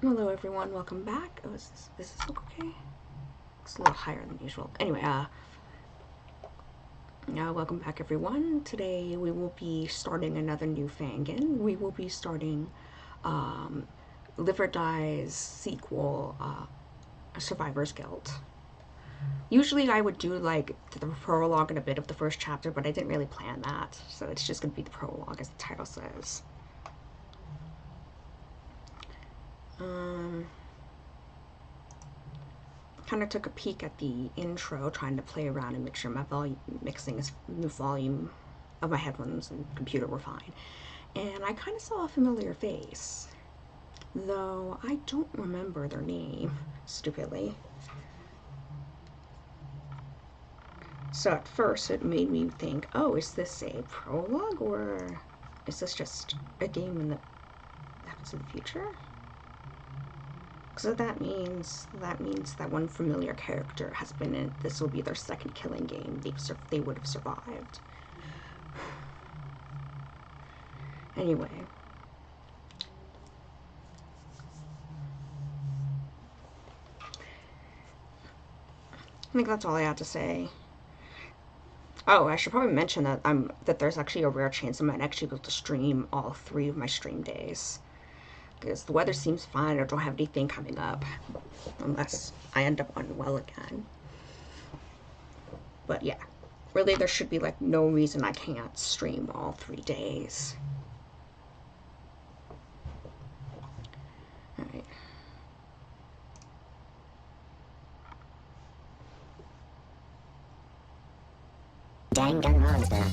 Hello everyone, welcome back. Oh, does this look okay? It's a little higher than usual. Anyway, welcome back everyone. Today we will be starting another new fangan. We will be starting Live or Die's sequel, Survivor's Guild. Usually I would do like the prologue and a bit of the first chapter, but I didn't really plan that, so it's just going to be the prologue as the title says. Kind of took a peek at the intro, trying to play around and make sure my the volume of my headphones and computer were fine. And I kind of saw a familiar face, though I don't remember their name, stupidly. So at first it made me think, oh, is this a prologue or is this just a game that happens in the future? So that means that one familiar character has been in. This will be their second killing game. They would have survived. Anyway, I think that's all I had to say. Oh, I should probably mention that there's actually a rare chance I might actually be able to stream all 3 of my stream days. Because the weather seems fine. I don't have anything coming up unless I end up unwell again. But yeah, really there should be like no reason I can't stream all 3 days. Alright. Danganronpa.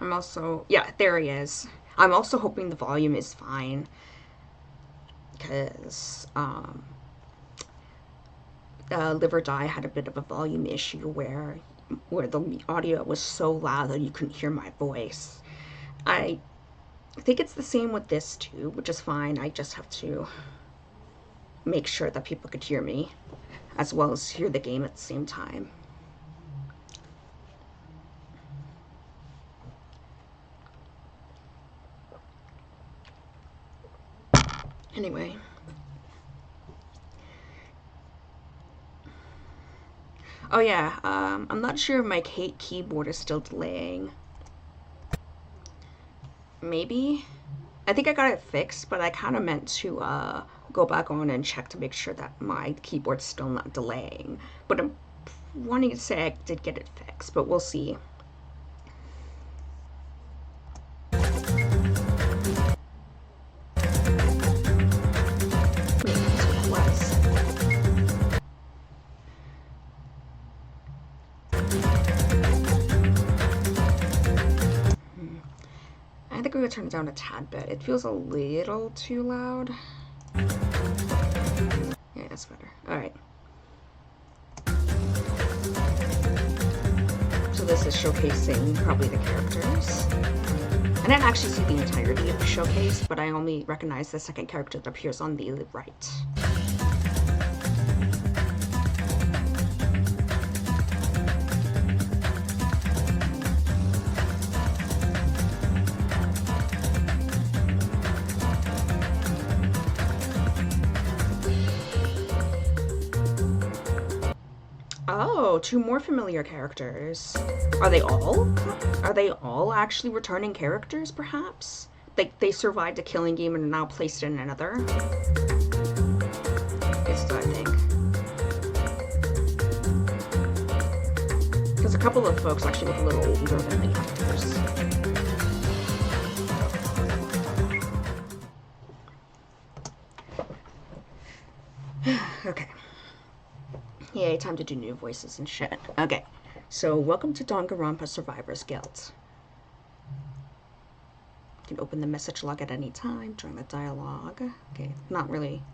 I'm also, yeah, there he is. I'm also hoping the volume is fine, because Live or Die had a bit of a volume issue where the audio was so loud that you couldn't hear my voice. I think it's the same with this too, which is fine. I just have to make sure that people could hear me as well as hear the game at the same time. Anyway. Oh yeah, I'm not sure if my keyboard is still delaying. Maybe? I think I got it fixed, but I kind of meant to go back on and check to make sure that my keyboard's still not delaying. But I'm wanting to say I did get it fixed, but we'll see. I think I'm going to turn it down a tad bit. It feels a little too loud. Yeah, that's better. Alright. So this is showcasing probably the characters. I didn't actually see the entirety of the showcase, but I only recognize the second character that appears on the right. Oh, 2 more familiar characters. Are they all? Are they all actually returning characters, perhaps? They survived a killing game and are now placed in another? It's what I think. Because a couple of folks actually look a little older than the actors. Okay. Yay, time to do new voices and shit. Okay, so welcome to Danganronpa Survivor's Guild. You can open the message log at any time during the dialogue. Okay, not really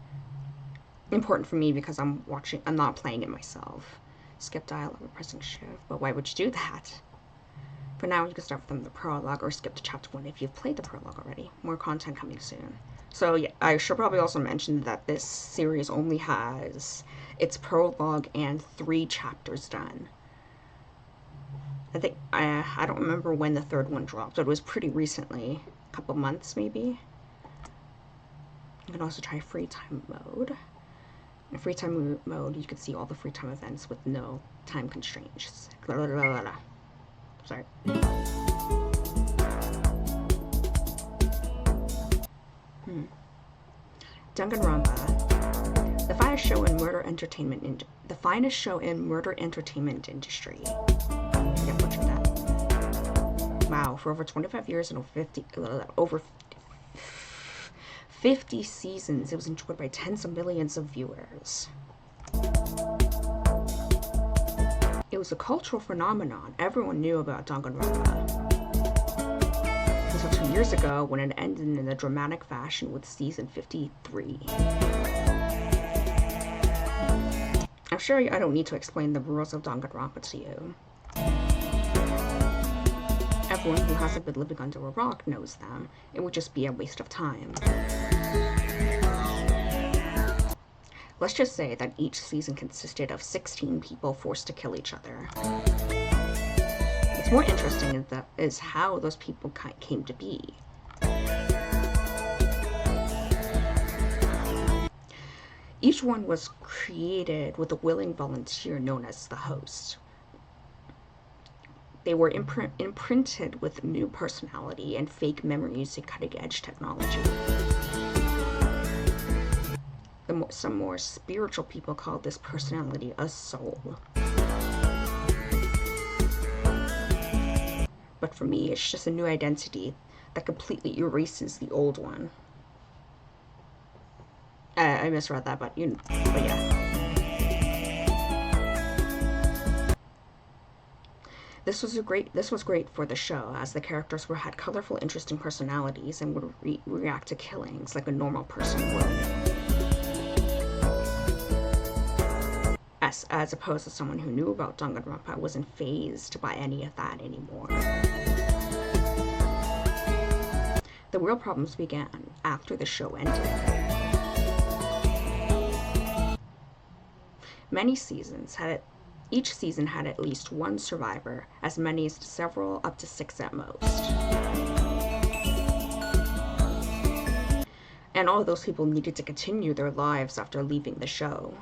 important for me because I'm not playing it myself. Skip dialogue by pressing shift, but why would you do that? For now, you can start from the prologue or skip to chapter 1 if you've played the prologue already. More content coming soon. So yeah, I should probably also mention that this series only has its prologue and 3 chapters done. I think, I don't remember when the 3rd one dropped, but it was pretty recently. A couple months, maybe? You can also try free time mode. In free time mode, you can see all the free time events with no time constraints. Sorry. Danganronpa, the finest show in murder entertainment industry. I butchered that. Wow, for over 25 years and over 50 seasons, it was enjoyed by tens of millions of viewers. It was a cultural phenomenon. Everyone knew about Danganronpa. Until 2 years ago, when it ended in a dramatic fashion with season 53. I'm sure I don't need to explain the rules of Danganronpa to you. Everyone who hasn't been living under a rock knows them. It would just be a waste of time. Let's just say that each season consisted of 16 people forced to kill each other. What's more interesting is how those people came to be. Each one was created with a willing volunteer known as the host. They were imprinted with new personality and fake memory using cutting-edge technology. Some more spiritual people call this personality a soul. But for me, it's just a new identity that completely erases the old one. I misread that, but yeah. This was great for the show, as the characters had colorful, interesting personalities and would react to killings like a normal person would. As opposed to someone who knew about Danganronpa wasn't fazed by any of that anymore. The real problems began after the show ended. Each season had at least one survivor, as many as several, up to 6 at most. And all of those people needed to continue their lives after leaving the show.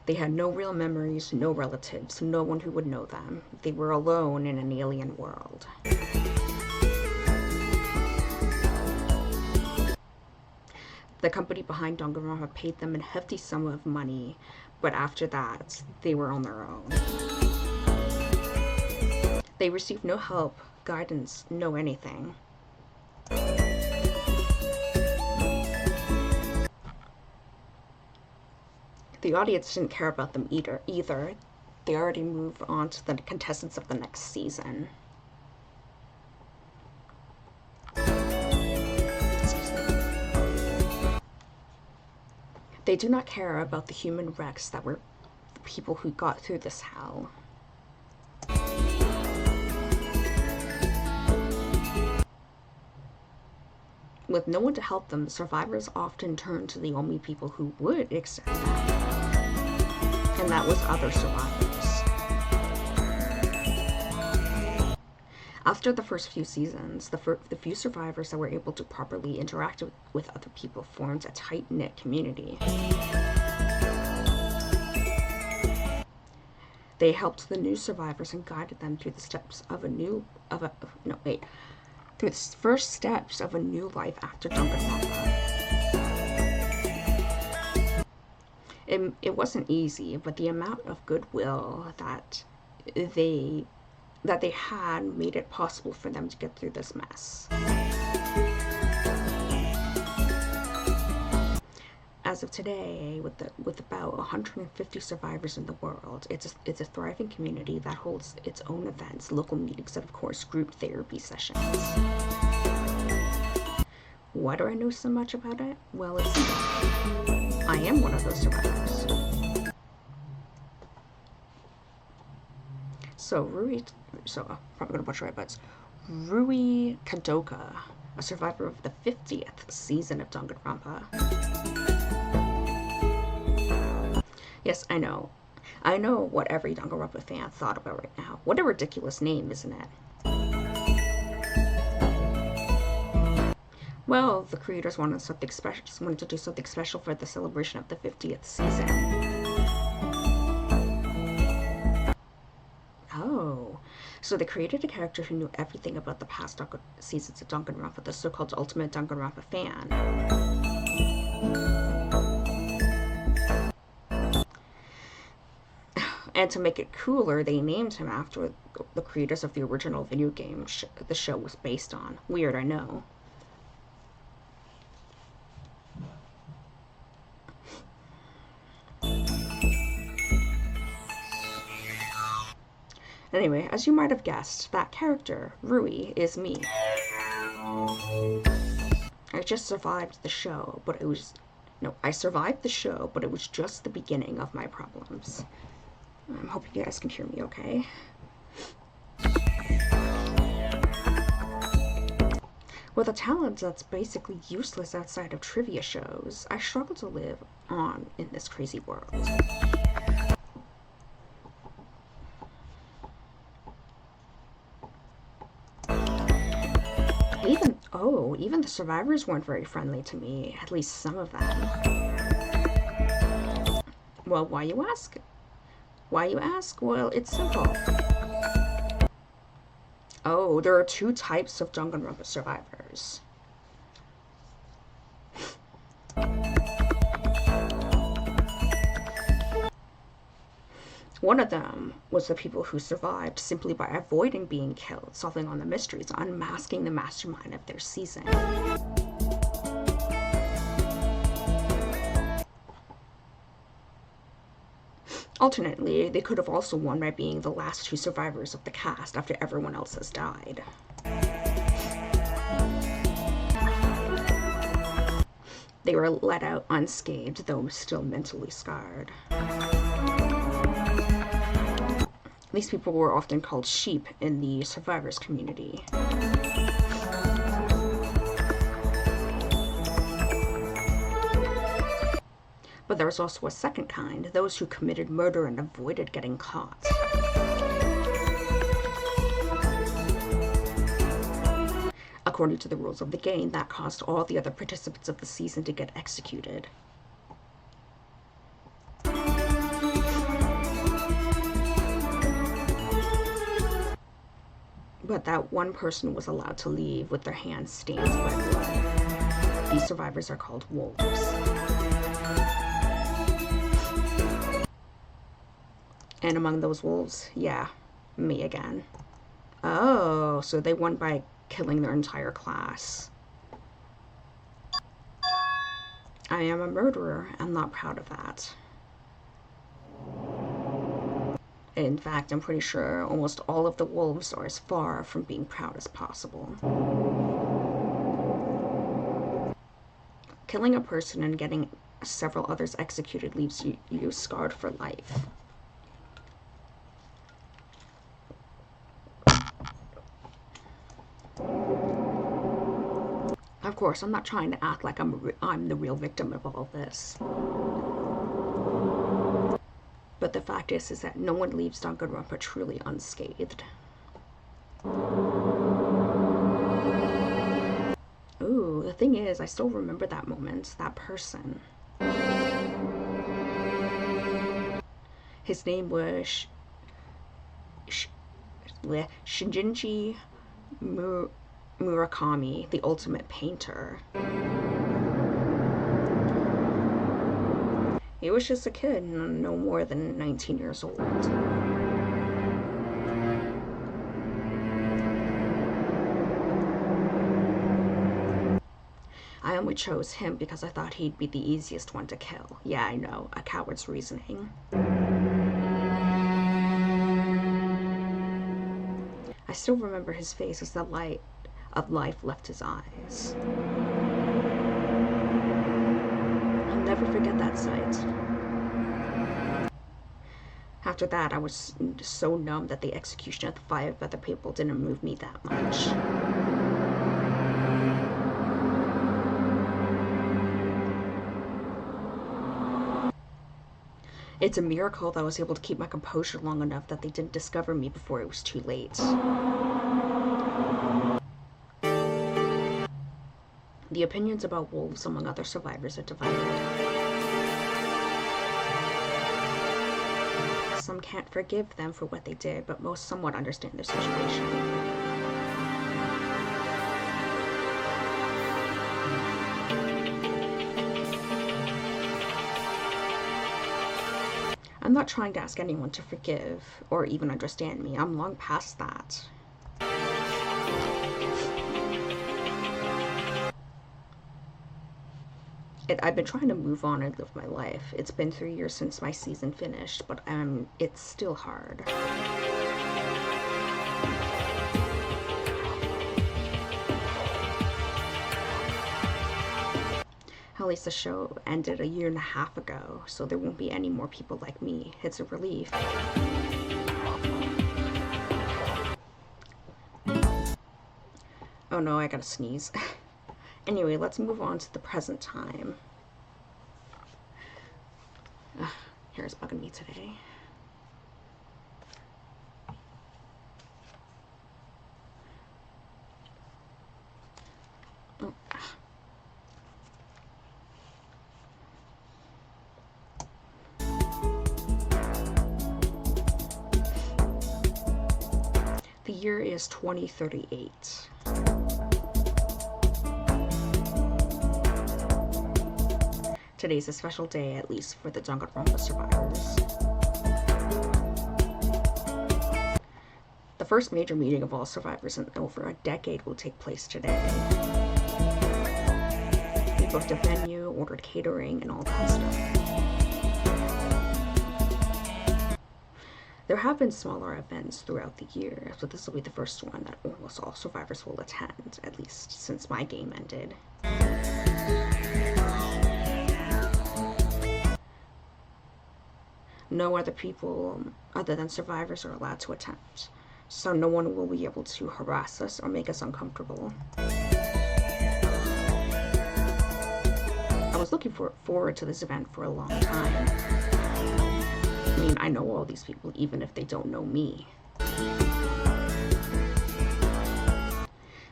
They had no real memories, no relatives, no one who would know them. They were alone in an alien world. The company behind Danganronpa paid them a hefty sum of money, but after that, they were on their own. They received no help, guidance, no anything. The audience didn't care about them either. They already moved on to the contestants of the next season. They do not care about the human wrecks that were the people who got through this hell. With no one to help them, survivors often turn to the only people who would accept them. And that was other survivors. After the first few seasons, the few survivors that were able to properly interact with other people formed a tight-knit community. They helped the new survivors and guided them through the steps of through the first steps of a new life after Danganronpa. It wasn't easy, but the amount of goodwill that they had made it possible for them to get through this mess. As of today, with about 150 survivors in the world, it's a thriving community that holds its own events, local meetings, and of course group therapy sessions. Why do I know so much about it? Well, I am one of those survivors. So probably gonna butcher it, but it's Rui Kadoka, a survivor of the 50th season of Danganronpa. Yes, I know what every Danganronpa fan thought about right now. What a ridiculous name, isn't it? Well, the creators wanted something special, just wanted to do something special for the celebration of the 50th season. Oh, so they created a character who knew everything about the past seasons of Danganronpa, the so-called ultimate Danganronpa fan. And to make it cooler, they named him after the creators of the original video game the show was based on. Weird, I know. Anyway, as you might have guessed, that character, Rui, is me. I just survived the show, but it was... No, I survived the show, but it was just the beginning of my problems. I'm hoping you guys can hear me okay. With a talent that's basically useless outside of trivia shows, I struggle to live on in this crazy world. Even the survivors weren't very friendly to me, at least some of them. Well, why you ask? Why you ask? Well, it's simple. Oh, there are two types of Danganronpa survivors. One of them was the people who survived simply by avoiding being killed, solving all the mysteries, unmasking the mastermind of their season. Alternately, they could have also won by being the last two survivors of the cast after everyone else has died. They were let out unscathed, though still mentally scarred. These people were often called sheep in the survivors community. But there was also a second kind, those who committed murder and avoided getting caught. According to the rules of the game, that caused all the other participants of the season to get executed. But that one person was allowed to leave with their hands stained by blood. These survivors are called wolves. And among those wolves, yeah, me again. Oh, so they won by killing their entire class. I am a murderer. I'm not proud of that. In fact, I'm pretty sure almost all of the wolves are as far from being proud as possible. Killing a person and getting several others executed leaves you scarred for life. Of course, I'm not trying to act like I'm the real victim of all this. But the fact is that no one leaves Danganronpa truly unscathed. Ooh, the thing is, I still remember that moment, that person. His name was Shinji Murakami, the ultimate painter. He was just a kid, no more than 19 years old. I only chose him because I thought he'd be the easiest one to kill. Yeah, I know, a coward's reasoning. I still remember his face as the light of life left his eyes. I'll never forget that sight. After that, I was so numb that the execution of the 5 other people didn't move me that much. It's a miracle that I was able to keep my composure long enough that they didn't discover me before it was too late. The opinions about wolves among other survivors are divided. Some can't forgive them for what they did, but most somewhat understand their situation. I'm not trying to ask anyone to forgive or even understand me. I'm long past that. I've been trying to move on and live my life. It's been 3 years since my season finished, but it's still hard. At least the show ended a year and a half ago, so there won't be any more people like me. It's a relief. Oh no, I gotta sneeze. Anyway, let's move on to the present time. Hair's bugging me today. Oh. The year is 2038. Today's a special day, at least for the Danganronpa survivors. The first major meeting of all survivors in over a decade will take place today. We booked a venue, ordered catering, and all that stuff. There have been smaller events throughout the year, but this will be the first one that almost all survivors will attend, at least since my game ended. No other people other than survivors are allowed to attend, so no one will be able to harass us or make us uncomfortable. I was looking forward to this event for a long time. I mean, I know all these people even if they don't know me.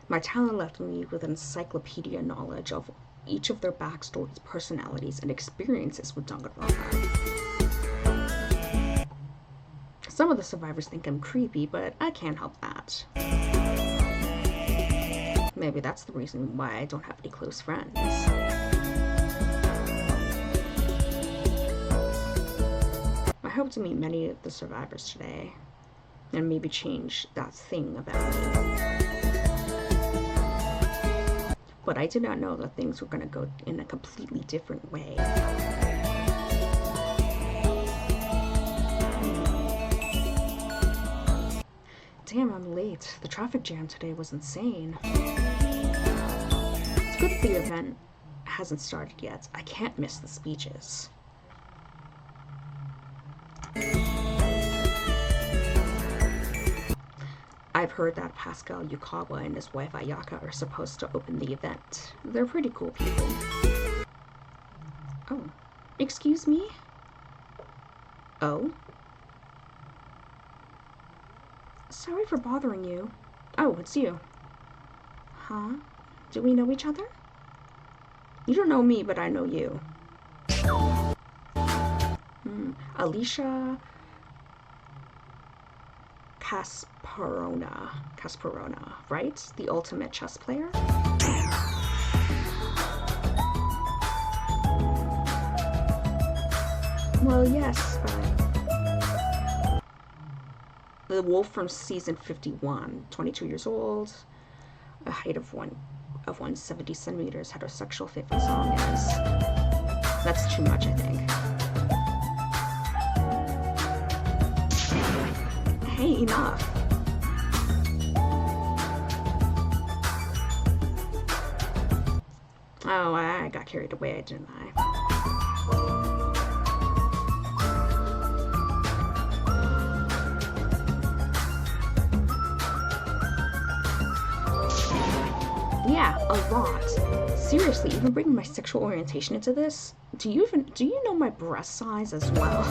My talent left me with encyclopedia knowledge of each of their backstories, personalities, and experiences with Danganronpa. Some of the survivors think I'm creepy, but I can't help that. Maybe that's the reason why I don't have any close friends. I hope to meet many of the survivors today, and maybe change that thing about me. But I did not know that things were going to go in a completely different way. Damn, I'm late. The traffic jam today was insane. It's good that the event hasn't started yet. I can't miss the speeches. I've heard that Pascal Yukawa and his wife Ayaka are supposed to open the event. They're pretty cool people. Oh, excuse me? Oh? Sorry for bothering you. Oh, it's you. Huh? Do we know each other? You don't know me, but I know you. Alicia Kasparona, right? The ultimate chess player? Well, yes, but the wolf from season 51, 22 years old, a height of 170 centimeters, heterosexual, favorite song is... That's too much, I think. Hey, enough. Oh, I got carried away, didn't I? Yeah, a lot. Seriously, even bringing my sexual orientation into this? Do you know my breast size as well?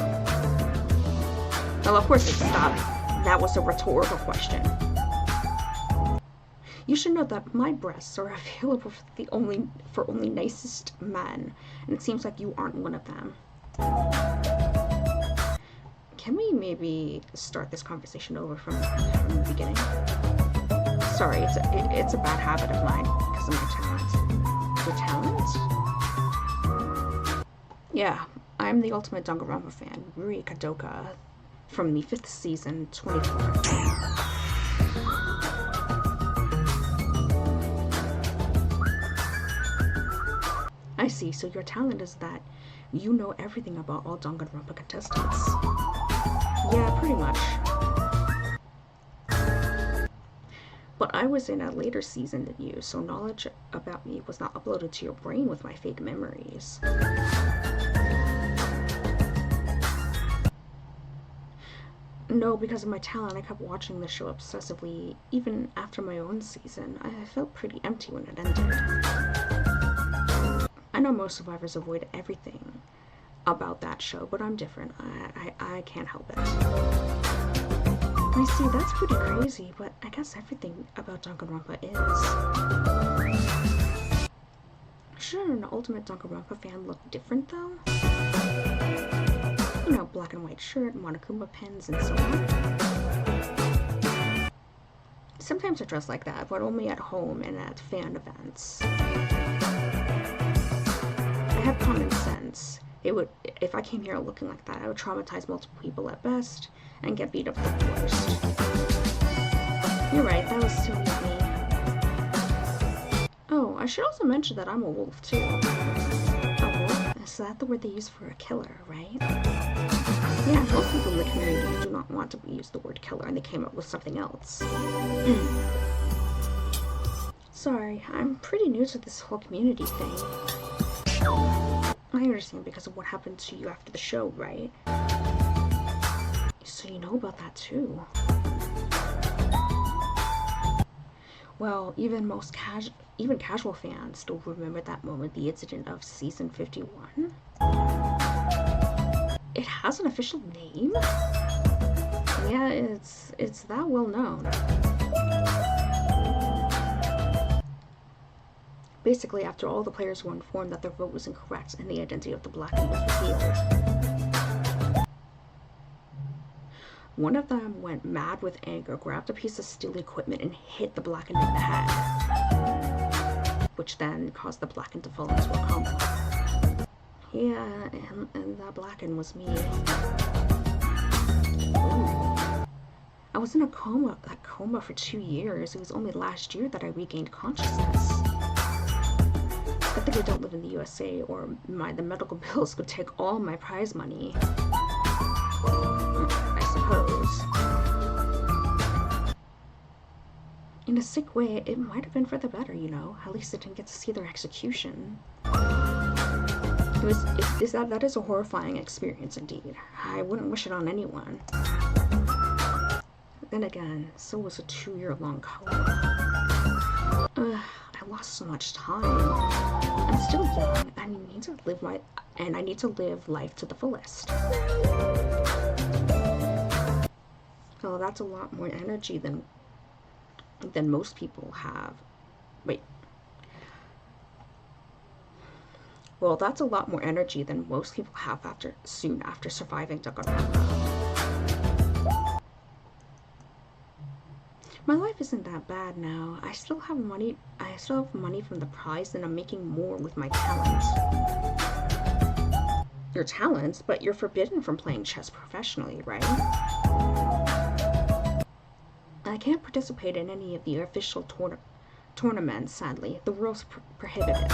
Well, of course it stopped. That was a rhetorical question. You should know that my breasts are available for only nicest men, and it seems like you aren't one of them. Can we maybe start this conversation over from the beginning? Sorry, it's a bad habit of mine because of my talent. Your talent? Yeah, I'm the ultimate Danganronpa fan, Rui Kadoka, from the 5th season, 24. I see, so your talent is that you know everything about all Danganronpa contestants. Yeah, pretty much. But I was in a later season than you, so knowledge about me was not uploaded to your brain with my fake memories. No, because of my talent, I kept watching the show obsessively. Even after my own season, I felt pretty empty when it ended. I know most survivors avoid everything about that show, but I'm different. I can't help it. I see, that's pretty crazy, but I guess everything about Danganronpa is. Sure, an ultimate Danganronpa fan look different though? You know, black and white shirt, Monokuma pins, and so on. Sometimes I dress like that, but only at home and at fan events. I have common sense. If I came here looking like that, I would traumatize multiple people at best and get beat up at the worst. You're right, that was silly of me. Oh, I should also mention that I'm a wolf too. A wolf? Is that the word they use for a killer, right? Yeah, most people in the community do not want to use the word killer, and they came up with something else. Sorry, I'm pretty new to this whole community thing. I understand because of what happened to you after the show, right? So you know about that too. Well, even casual fans still remember that moment, the incident of season 51. It has an official name? Yeah, it's that well known. Basically, after all the players were informed that their vote was incorrect and the identity of the Blacken was revealed. One of them went mad with anger, grabbed a piece of steel equipment, and hit the Blacken in the head, which then caused the Blacken to fall into a coma. Yeah, and that Blacken was me. Ooh. I was in a coma for 2 years. It was only last year that I regained consciousness. I think I don't live in the USA, or the medical bills could take all my prize money. I suppose. In a sick way, it might have been for the better, you know. At least I didn't get to see their execution. That is a horrifying experience indeed. I wouldn't wish it on anyone. Then again, so was a 2-year-long coma. I lost so much time. I'm still young. I need to live life to the fullest. Well, that's a lot more energy than most people have. Wait. Well, that's a lot more energy than most people have soon after surviving Danganronpa. My life isn't that bad now. I still have money from the prize, and I'm making more with my talent. Your talent? But you're forbidden from playing chess professionally, right? I can't participate in any of the official tournaments, sadly. The rules prohibit it.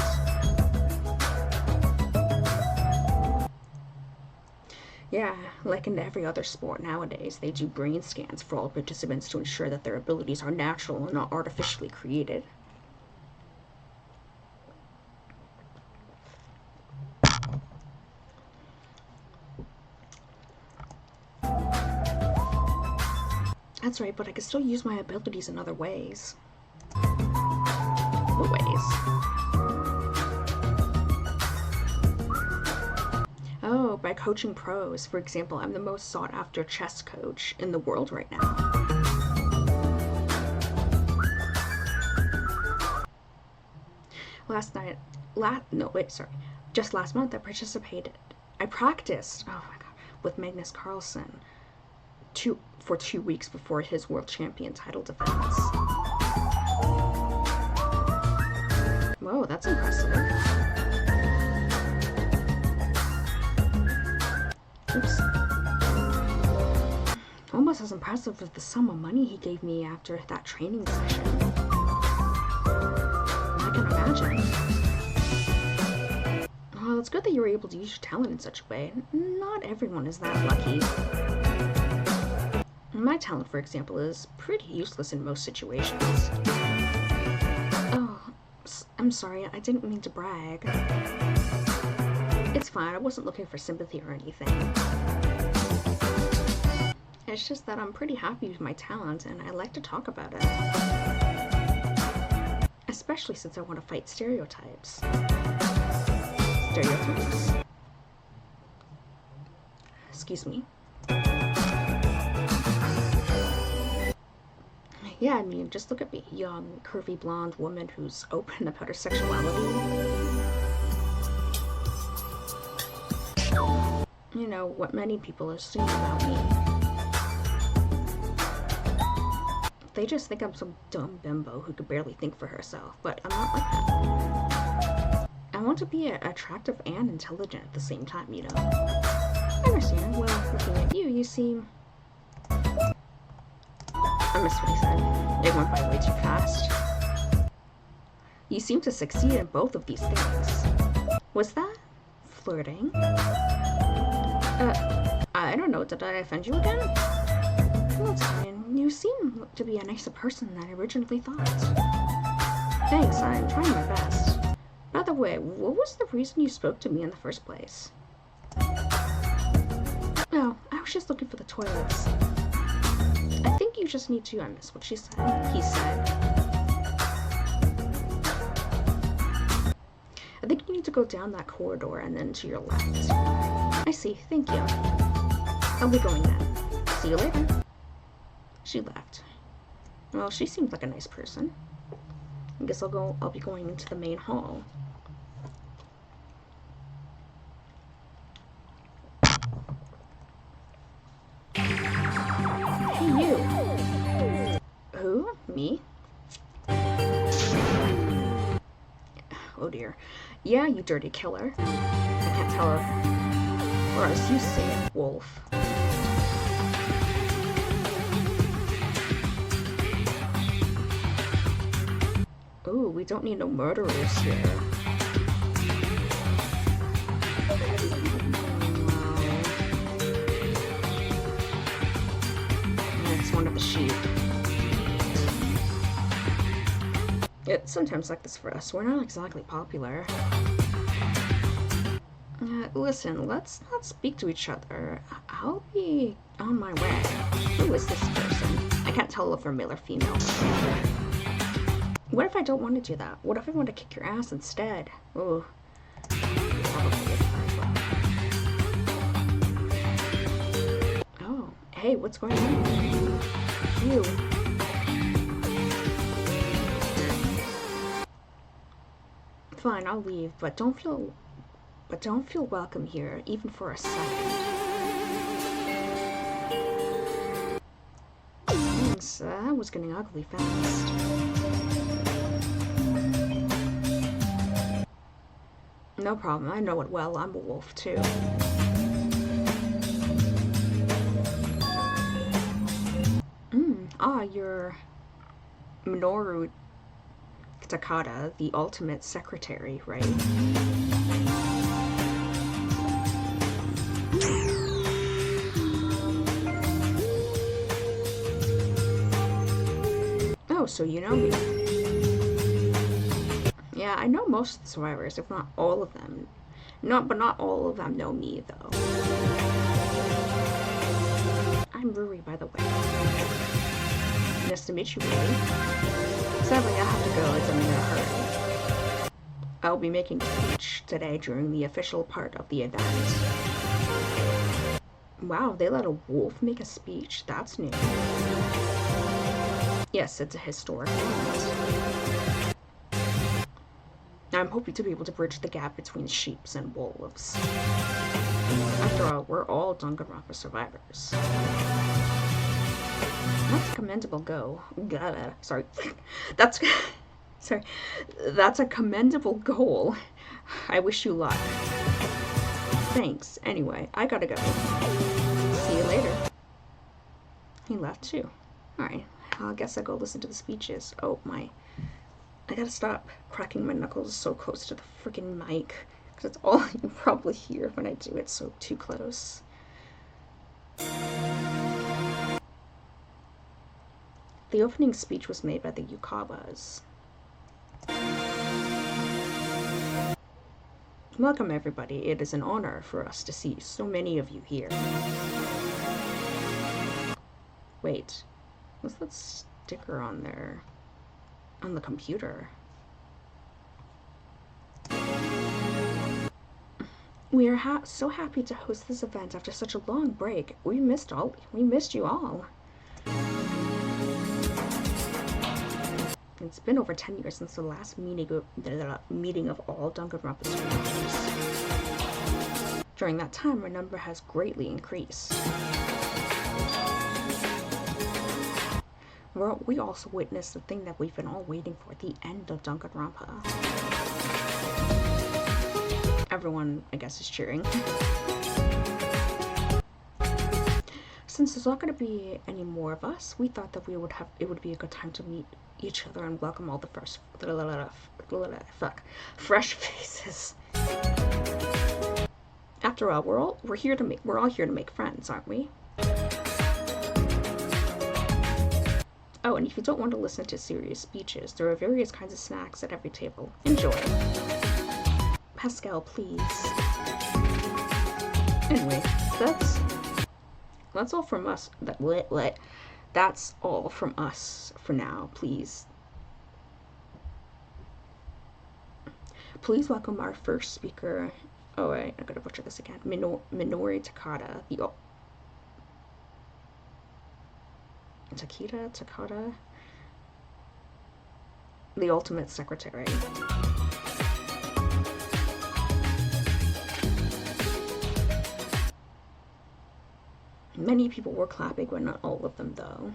Yeah, like in every other sport nowadays, they do brain scans for all participants to ensure that their abilities are natural and not artificially created. That's right, but I can still use my abilities in other ways. What ways? Oh, by coaching pros. For example, I'm the most sought-after chess coach in the world right now. Just last month I practiced, oh my god, with Magnus Carlsen for 2 weeks before his world champion title defense. Whoa, that's impressive. Oops. Almost as impressive as the sum of money he gave me after that training session. I can imagine. Well, it's good that you were able to use your talent in such a way. Not everyone is that lucky. My talent, for example, is pretty useless in most situations. Oh, I'm sorry, I didn't mean to brag. It's fine, I wasn't looking for sympathy or anything. It's just that I'm pretty happy with my talent, and I like to talk about it. Especially since I want to fight stereotypes. Excuse me. Yeah, I mean, just look at me. Young, curvy, blonde woman who's open about her sexuality. You know, what many people assume about me. They just think I'm some dumb bimbo who could barely think for herself, but I'm not like that. I want to be attractive and intelligent at the same time, you know. I understand. Well, looking at you, you seem... I missed what he said. It went by way too fast. You seem to succeed in both of these things. Was that flirting? I don't know. Did I offend you again? Well, it's fine. You seem to be a nicer person than I originally thought. Thanks, I'm trying my best. By the way, what was the reason you spoke to me in the first place? Oh, I was just looking for the toilets. I think you just need to, I missed what she said. He said. I think you need to go down that corridor and then to your left. I see, thank you. I'll be going then. See you later. She left. Well, she seemed like a nice person. I guess I'll be going into the main hall. Hey, you. Who? Me? Oh dear. Yeah, you dirty killer. I can't tell her. Or as you say it, wolf. Ooh, we don't need no murderers here. It's one of the sheep. It's sometimes like this for us. We're not exactly popular. Listen, let's not speak to each other. I'll be on my way. Who is this person? I can't tell if they're male or female. What if I don't want to do that? What if I want to kick your ass instead? Ooh. Oh, hey, what's going on? You. Fine, I'll leave, but don't feel welcome here, even for a second. Thanks, that was getting ugly fast. No problem, I know it well, I'm a wolf too. You're Minoru Takada, the ultimate secretary, right? Oh, so you know me. Yeah, I know most of the survivors, if not all of them. But not all of them know me, though. I'm Ruri, by the way. Nice to meet you, Ruri. Sadly, I have to go as I'm in a hurry. I'll be making a speech today during the official part of the event. Wow, they let a wolf make a speech? That's new. Yes, it's a historic moment. I'm hoping to be able to bridge the gap between sheep and wolves. After all, we're all Danganronpa survivors. That's a commendable goal. Sorry. That's a commendable goal. I wish you luck. Thanks. Anyway, I gotta go. See you later. He left too. Alright, I guess I'll go listen to the speeches. Oh my. I gotta stop cracking my knuckles so close to the freaking mic, because it's all you probably hear when I do it so too close. The opening speech was made by the Yukawas. Welcome everybody, it is an honor for us to see so many of you here. Wait, what's that sticker on there? On the computer? We are so happy to host this event after such a long break. We missed you all. It's been over 10 years since the last meeting of all Danganronpa survivors. During that time, our number has greatly increased. We also witnessed the thing that we've been all waiting for, the end of Danganronpa. Everyone, I guess, is cheering. Since there's not going to be any more of us, we thought that it would be a good time to meet each other and welcome all the fresh faces. After all, we're all here to make friends, aren't we? Oh, and if you don't want to listen to serious speeches, there are various kinds of snacks at every table. Enjoy. Pascal, please. Anyway, that's all from us. That's all from us for now, please. Please welcome our first speaker. Oh wait, I'm gonna butcher this again. Minori Takada, Takada, the ultimate secretary. Many people were clapping, but not all of them, though.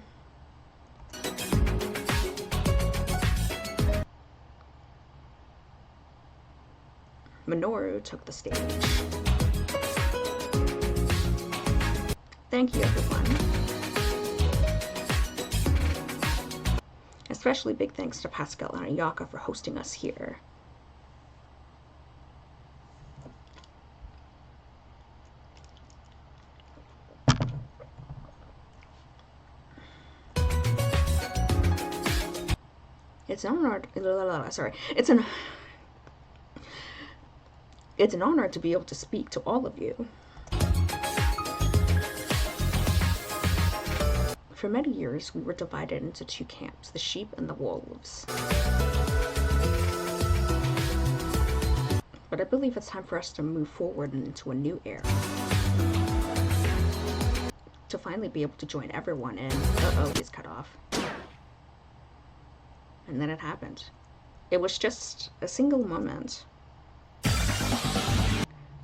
Minoru took the stage. Thank you, everyone. Especially big thanks to Pascal and Ayaka for hosting us here. It's an honor. It's an honor to be able to speak to all of you. For many years, we were divided into two camps, the sheep and the wolves. But I believe it's time for us to move forward into a new era. To finally be able to join everyone in. Uh-oh, he's cut off. And then it happened. It was just a single moment.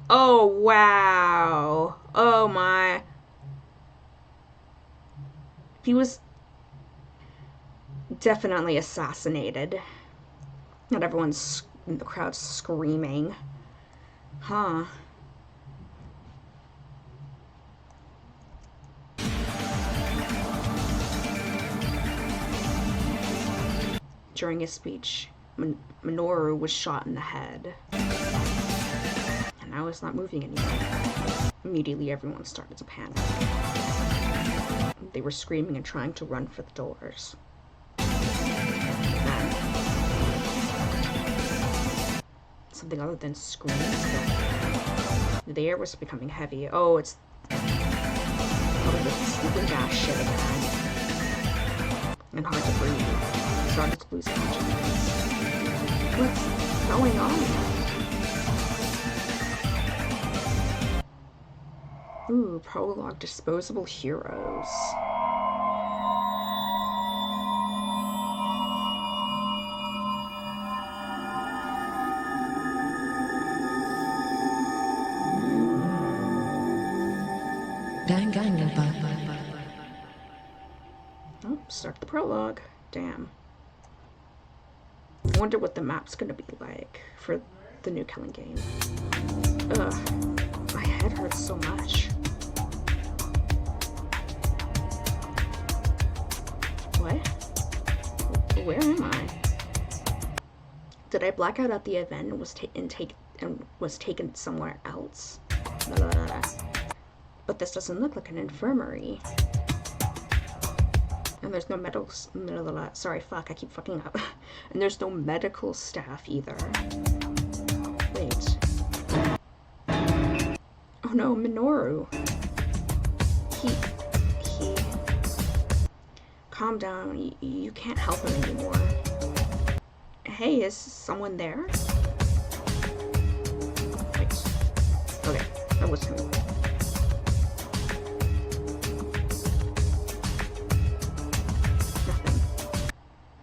Oh, wow. Oh, my. He was definitely assassinated. And everyone's in the crowd screaming. Huh. During his speech, Minoru was shot in the head. And now it's not moving anymore. Immediately, everyone started to panic. They were screaming and trying to run for the doors. Then, something other than screams. The air was becoming heavy. Oh, it's probably the sleeping gas shit again. And hard to breathe. Started to lose consciousness. What's going on? Ooh, Prologue, Disposable Heroes. Danganronpa. Oh, start the prologue. Damn. I wonder what the map's gonna be like for the new killing game. Ugh, my head hurts so much. What? Where am I? Did I black out at the event and was taken somewhere else? Blah, blah, blah. But this doesn't look like an infirmary. And there's no medical. Sorry, fuck, I keep fucking up. And there's no medical staff either. Wait. Oh no, Minoru. He. Calm down. You can't help him anymore. Hey, is someone there? Wait. Okay, that was him.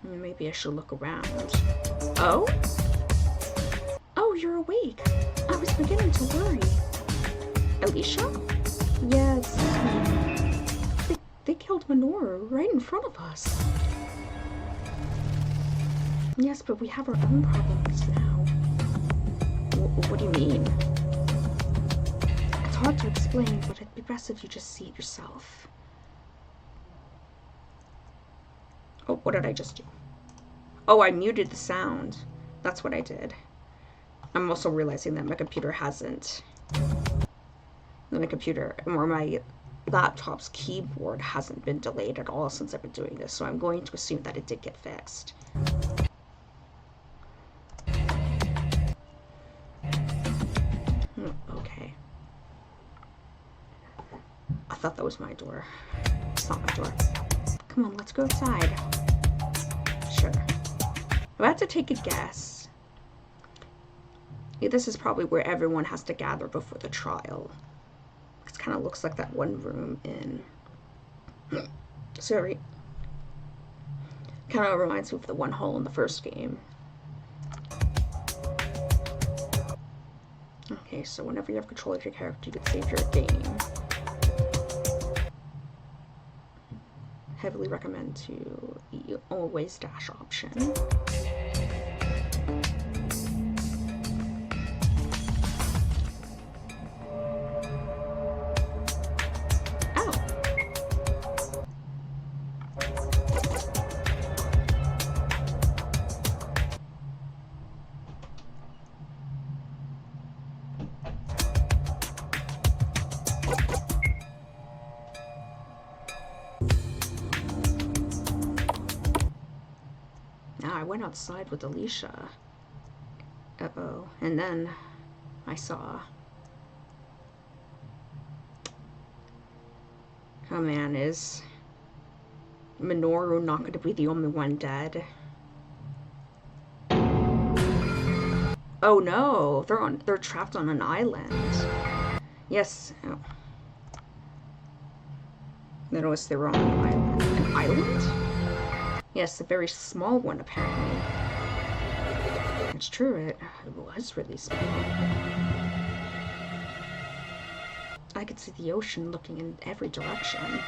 Maybe I should look around. Oh? Oh, you're awake. I was beginning to worry. Alicia? Yes. They killed Minoru right in front of us. Yes, but we have our own problems now. What do you mean? It's hard to explain, but it'd be best if you just see it yourself. Oh, what did I just do? Oh, I muted the sound. That's what I did. I'm also realizing that my computer hasn't... My computer, or my laptop's keyboard hasn't been delayed at all since I've been doing this, so I'm going to assume that it did get fixed. Okay. I thought that was my door. It's not my door. Come on, let's go outside. Sure. If I had to take a guess, this is probably where everyone has to gather before the trial. It kind of looks like that one room in... Sorry. Kind of reminds me of the one hole in the first game. Okay, so whenever you have control of your character, you can save your game. Heavily recommend to the always dash option. I went outside with Alicia. Uh-oh. And then I saw... Oh man, is Minoru not going to be the only one dead? Oh no, they're trapped on an island. Yes. Oh. Notice they were on an island. An island? Yes, a very small one, apparently. It's true, it was really small. I could see the ocean looking in every direction.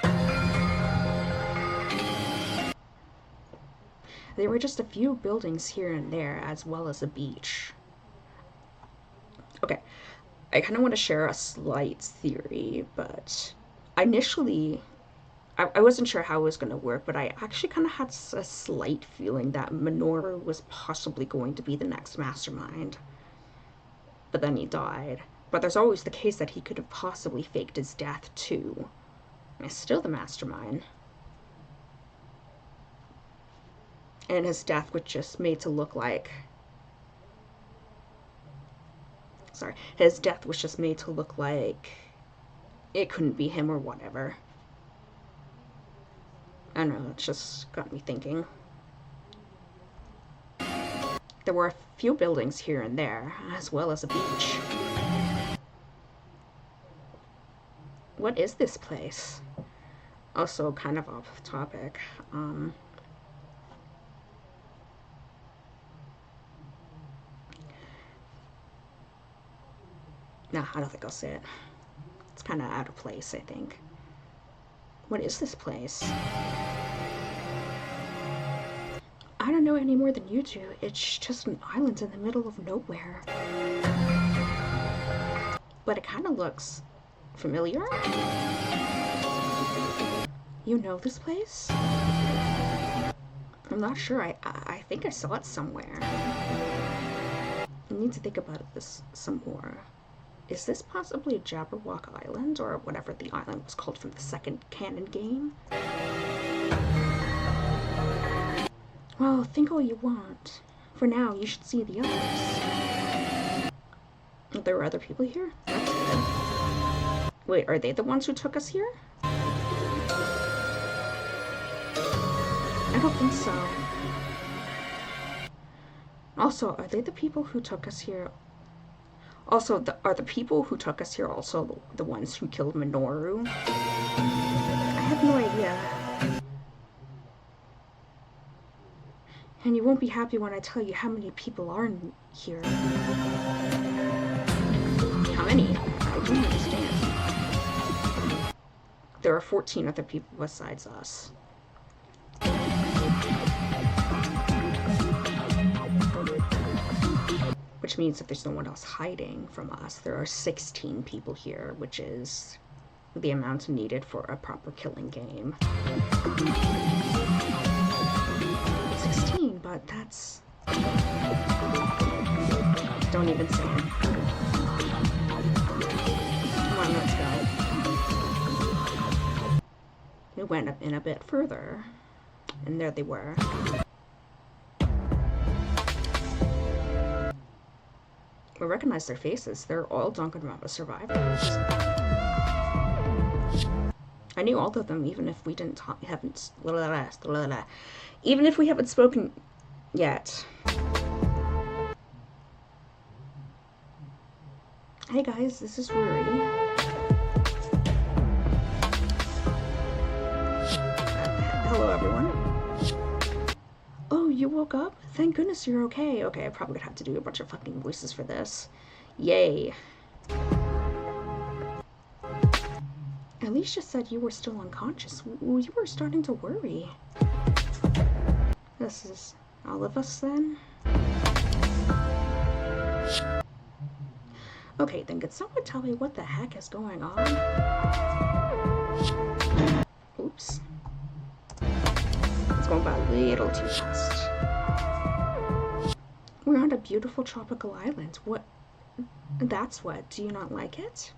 There were just a few buildings here and there, as well as a beach. Okay, I kind of want to share a slight theory, but initially... I wasn't sure how it was going to work, but I actually kind of had a slight feeling that Minoru was possibly going to be the next mastermind. But then he died. But there's always the case that he could have possibly faked his death too. And he's still the mastermind. And his death was just made to look like... Sorry. His death was just made to look like it couldn't be him or whatever. I don't know, it just got me thinking. There were a few buildings here and there, as well as a beach. What is this place? Also kind of off topic. No, I don't think I'll say it. It's kind of out of place, I think. What is this place? I don't know any more than you do. It's just an island in the middle of nowhere. But it kind of looks familiar. You know this place? I'm not sure. I think I saw it somewhere. I need to think about this some more. Is this possibly Jabberwock Island, or whatever the island was called from the second canon game? Well, think all you want. For now, you should see the others. There were other people here? That's good. Wait, are they the ones who took us here? I don't think so. Also, are they the people who took us here? Also, are the people who took us here also the ones who killed Minoru? I have no idea. And you won't be happy when I tell you how many people are here. How many? I don't understand. There are 14 other people besides us. Which means that there's no one else hiding from us. There are 16 people here, which is the amount needed for a proper killing game. 16, but that's... Don't even say it. Come on, let's go. We went up in a bit further, and there they were. We recognize their faces. They're all Danganronpa survivors. I knew all of them, even if we haven't even if we haven't spoken yet. Hey guys, this is Ruri. Hello everyone. Oh, you woke up? Thank goodness you're okay. Okay, I probably would have to do a bunch of fucking voices for this. Yay. Alicia said you were still unconscious. You were starting to worry. This is all of us then? Okay, then could someone tell me what the heck is going on? Oops. It's going by a little too fast. We're on a beautiful tropical island. What? That's what. Do you not like it?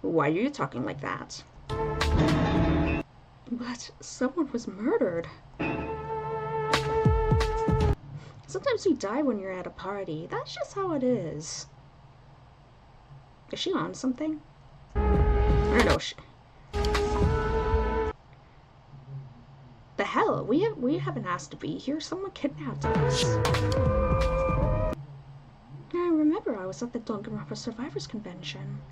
Why are you talking like that? But someone was murdered. Sometimes you die when you're at a party. That's just how it is. Is she on something? I don't know. The hell? We haven't asked to be here. Someone kidnapped us. I remember I was at the Danganronpa Survivors Convention.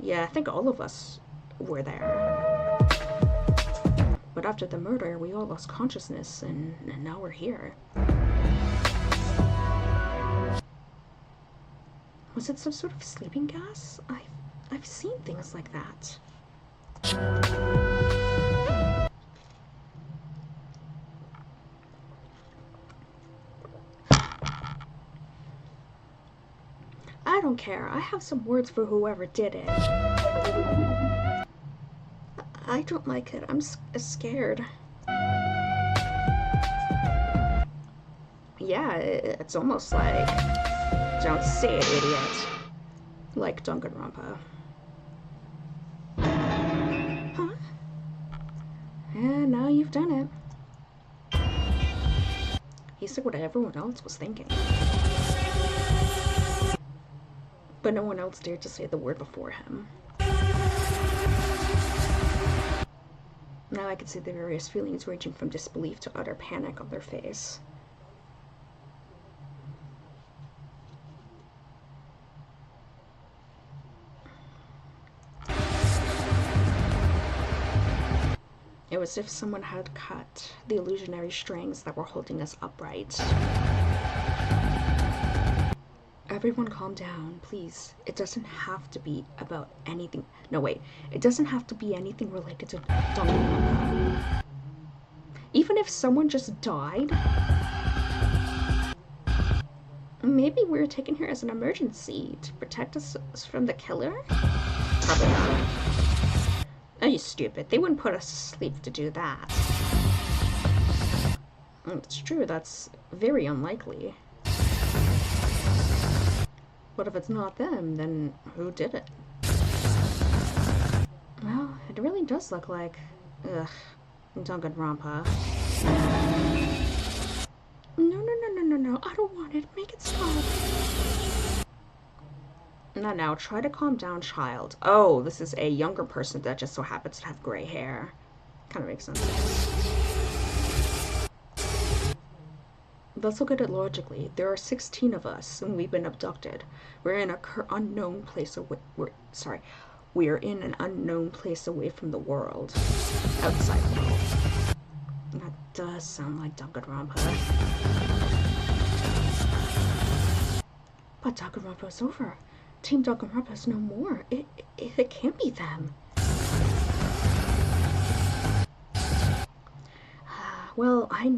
Yeah, I think all of us were there. But after the murder, we all lost consciousness, and now we're here. Was it some sort of sleeping gas? I've seen things like that. I don't care. I have some words for whoever did it. I don't like it. I'm scared. Yeah, it's almost like... Don't say it, idiot. Like Danganronpa. Huh? And now you've done it. He said what everyone else was thinking. But no one else dared to say the word before him. Now I can see the various feelings ranging from disbelief to utter panic on their face. It was as if someone had cut the illusionary strings that were holding us upright. A everyone calm down, please. It doesn't have to be about anything. No, wait. It doesn't have to be anything related to Danganronpa. Even if someone just died, maybe we're taken here as an emergency to protect us from the killer? Probably not. Oh, you stupid. They wouldn't put us to sleep to do that. It's true, that's very unlikely. But if it's not them, then who did it? Well, it really does look like... Ugh. Danganronpa. No, I don't want it. Make it stop. Now, try to calm down, child. Oh, this is a younger person that just so happens to have gray hair. Kind of makes sense. Let's look at it logically. There are 16 of us, and we've been abducted. We're in an unknown place away. We're in an unknown place away from the world. Outside the world. That does sound like Danganronpa. But Danganronpa's over. Team Danganronpa's no more. It can't be them. Well, I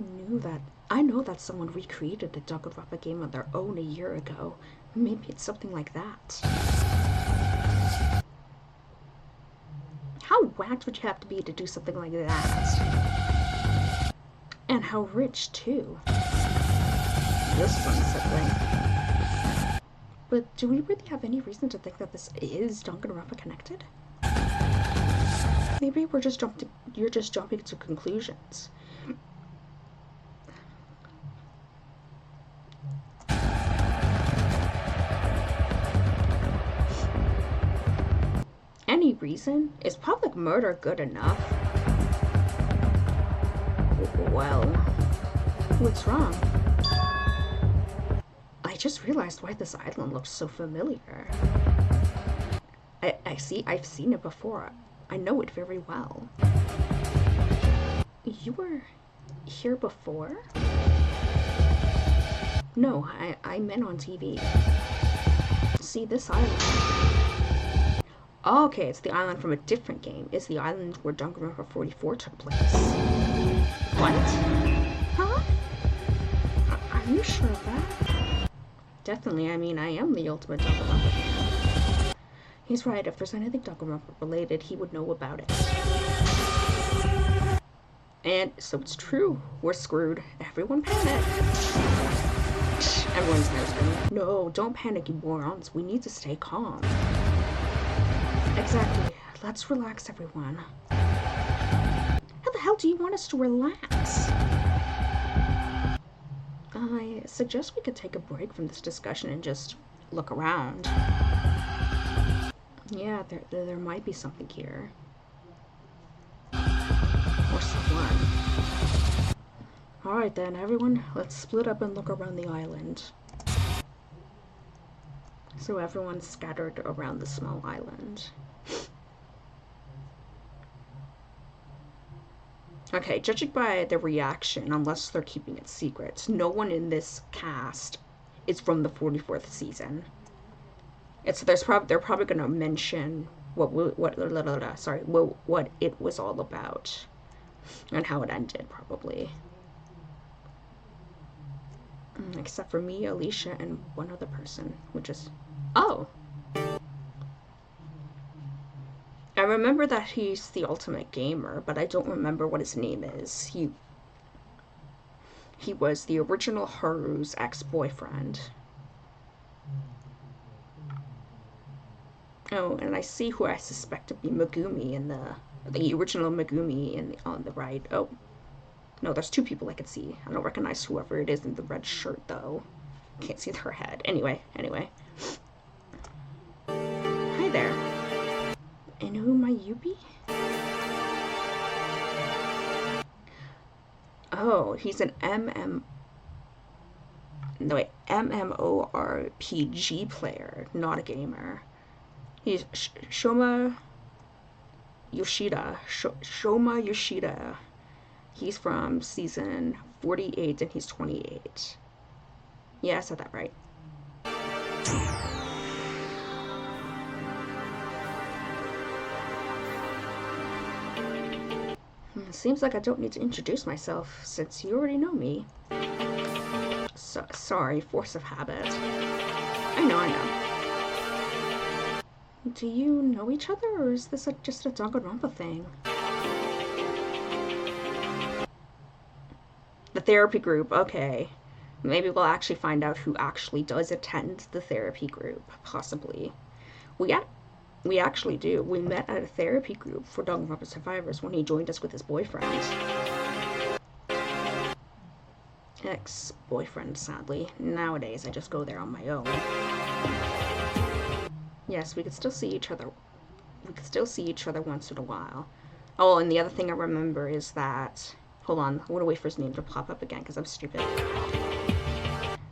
know that someone recreated the Danganronpa game on their own a year ago. Maybe it's something like that. How whacked would you have to be to do something like that? And how rich, too. This is unsettling. But do we really have any reason to think that this is Danganronpa connected? Maybe you're just jumping to conclusions. Any reason? Is public murder good enough? Well, what's wrong? I just realized why this island looks so familiar. I've seen it before. I know it very well. You were here before? No, I meant on TV. See, this island. Oh, okay, it's the island from a different game. It's the island where Danganronpa 44 took place. What? Huh? Are you sure of that? Definitely, I mean, I am the ultimate Danganronpa fan. He's right, if there's anything Danganronpa related, he would know about it. And so it's true, we're screwed. Everyone panic. Everyone's nervous. No, don't panic, you morons. We need to stay calm. Exactly. Let's relax, everyone. How the hell do you want us to relax? I suggest we could take a break from this discussion and just look around. Yeah, there might be something here. Or someone. Alright then, everyone, let's split up and look around the island. So everyone's scattered around the small island. Okay, judging by the reaction, unless they're keeping it secret, no one in this cast is from the 44th season. They're probably gonna mention what it was all about and how it ended, probably. Except for me, Alicia, and one other person, which is... Oh! I remember that he's the ultimate gamer, but I don't remember what his name is. He was the original Haru's ex-boyfriend. Oh, and I see who I suspect to be Megumi in the original Megumi on the right. Oh. No, there's two people I can see. I don't recognize whoever it is in the red shirt, though. Can't see her head. Anyway. Hi there. And who might you be? Oh, he's an MMORPG player, not a gamer. He's Shoma Yoshida. Shoma Yoshida. He's from season 48 and he's 28. Yeah, I said that right. It seems like I don't need to introduce myself, since you already know me. Sorry, force of habit. I know. Do you know each other, or is this just a Danganronpa thing? The therapy group, okay. Maybe we'll actually find out who actually does attend the therapy group, possibly. We actually do. We met at a therapy group for Danganronpa survivors when he joined us with his boyfriend. Ex-boyfriend, sadly. Nowadays, I just go there on my own. Yes, we could still see each other. We could still see each other once in a while. Oh, and the other thing I remember is that... Hold on, I'm gonna wait for his name to pop up again because I'm stupid.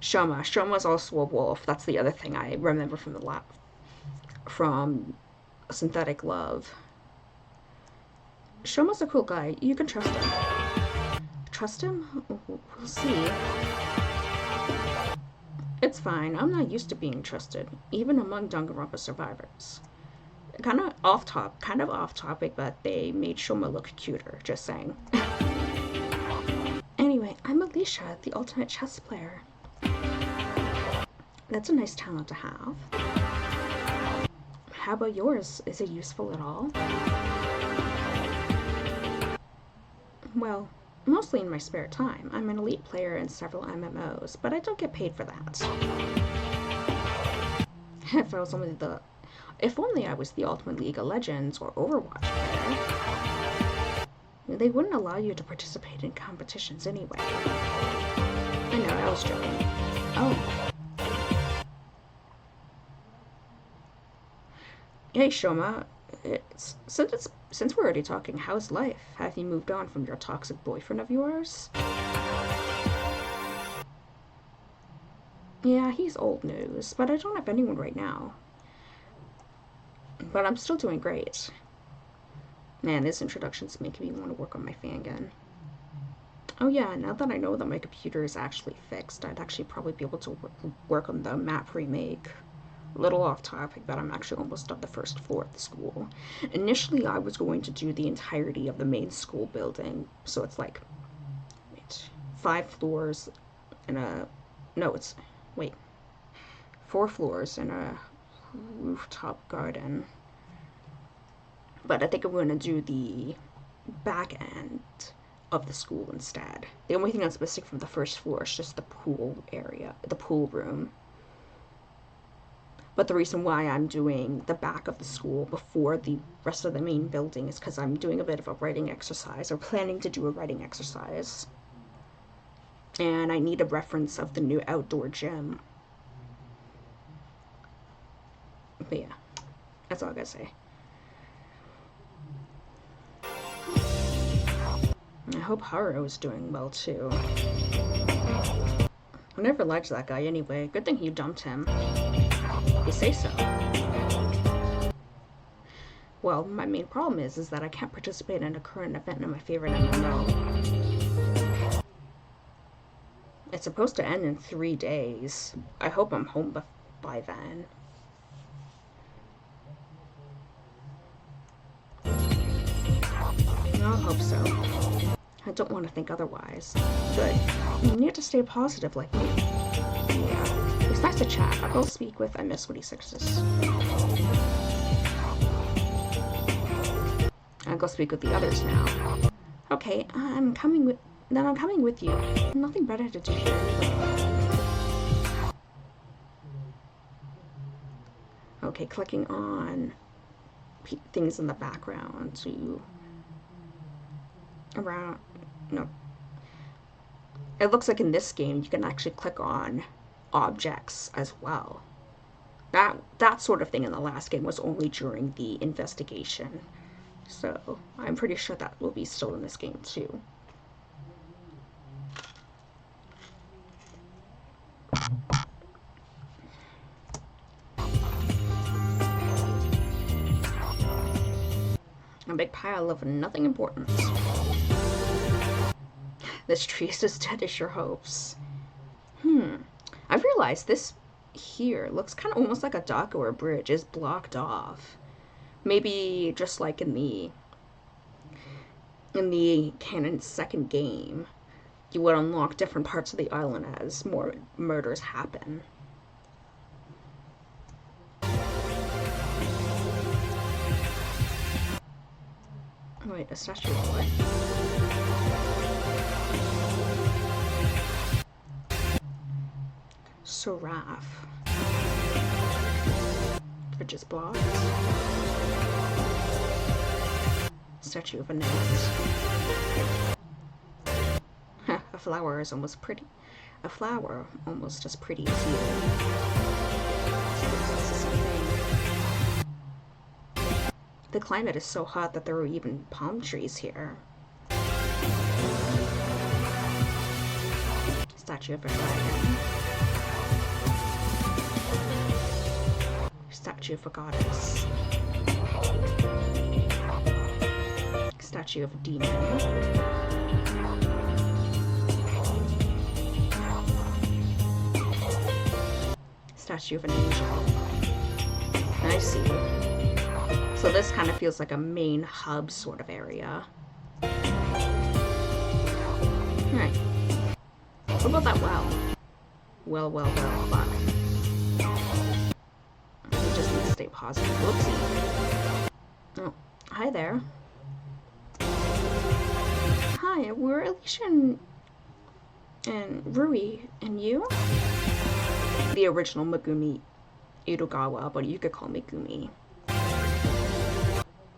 Shoma. Shoma's also a wolf. That's the other thing I remember from the from Synthetic Love. Shoma's a cool guy. You can trust him. Trust him? We'll see. It's fine. I'm not used to being trusted, even among Danganronpa survivors. Kind of off topic, but they made Shoma look cuter. Just saying. Anyway, I'm Alicia, the ultimate chess player. That's a nice talent to have. How about yours? Is it useful at all? Well, mostly in my spare time. I'm an elite player in several MMOs, but I don't get paid for that. If only I was the Ultimate League of Legends or Overwatch player. They wouldn't allow you to participate in competitions anyway. I know, I was joking. Oh. Hey, Shoma. Since we're already talking, how's life? Have you moved on from your toxic boyfriend of yours? Yeah, he's old news, but I don't have anyone right now. But I'm still doing great. Man, this introduction's making me want to work on my fangan. Oh yeah, now that I know that my computer is actually fixed, I'd actually probably be able to work on the map remake. A little off topic, but I'm actually almost done the first floor of the school. Initially, I was going to do the entirety of the main school building, so it's like, 5 floors and a, no, it's, 4 floors and a rooftop garden. But I think I'm going to do the back end of the school instead. The only thing that's missing from the first floor is just the pool area, the pool room. But the reason why I'm doing the back of the school before the rest of the main building is because I'm doing a bit of a writing exercise, or planning to do a writing exercise. And I need a reference of the new outdoor gym. But yeah, that's all I gotta say. I hope Haru is doing well too. I never liked that guy anyway. Good thing you dumped him. You say so. Well, my main problem is that I can't participate in a current event in my favorite MMO. It's supposed to end in 3 days. I hope I'm home by then. I'll hope so. I don't want to think otherwise. Good. You need to stay positive like me. Yeah. It's nice to chat. I'll go speak with I-Miss26s. I'll go speak with the others now. Okay, I'm coming with you. Nothing better to do here. Okay, clicking on things in the background to around, no. It looks like in this game you can actually click on objects as well. That sort of thing in the last game was only during the investigation. So I'm pretty sure that will be still in this game too. A big pile of nothing important. This tree is as dead as your hopes. I've realized this here looks kind of almost like a dock or a bridge is blocked off. Maybe just like in the in the canon's second game, you would unlock different parts of the island as more murders happen. Wait, a statue of what? Seraph. Which is blocked. Statue of a net. A flower is almost pretty. A flower almost as pretty as you. The climate is so hot that there are even palm trees here. Statue of a dragon. Statue of a goddess. Statue of a demon. Statue of an angel. I see. So this kind of feels like a main hub sort of area. Alright. What about that well? Well, fuck. We just need to stay positive. Whoopsie. Oh, hi there. Hi, we're Alicia and Rui, and you? The original Megumi Itogawa, but you could call me Gumi.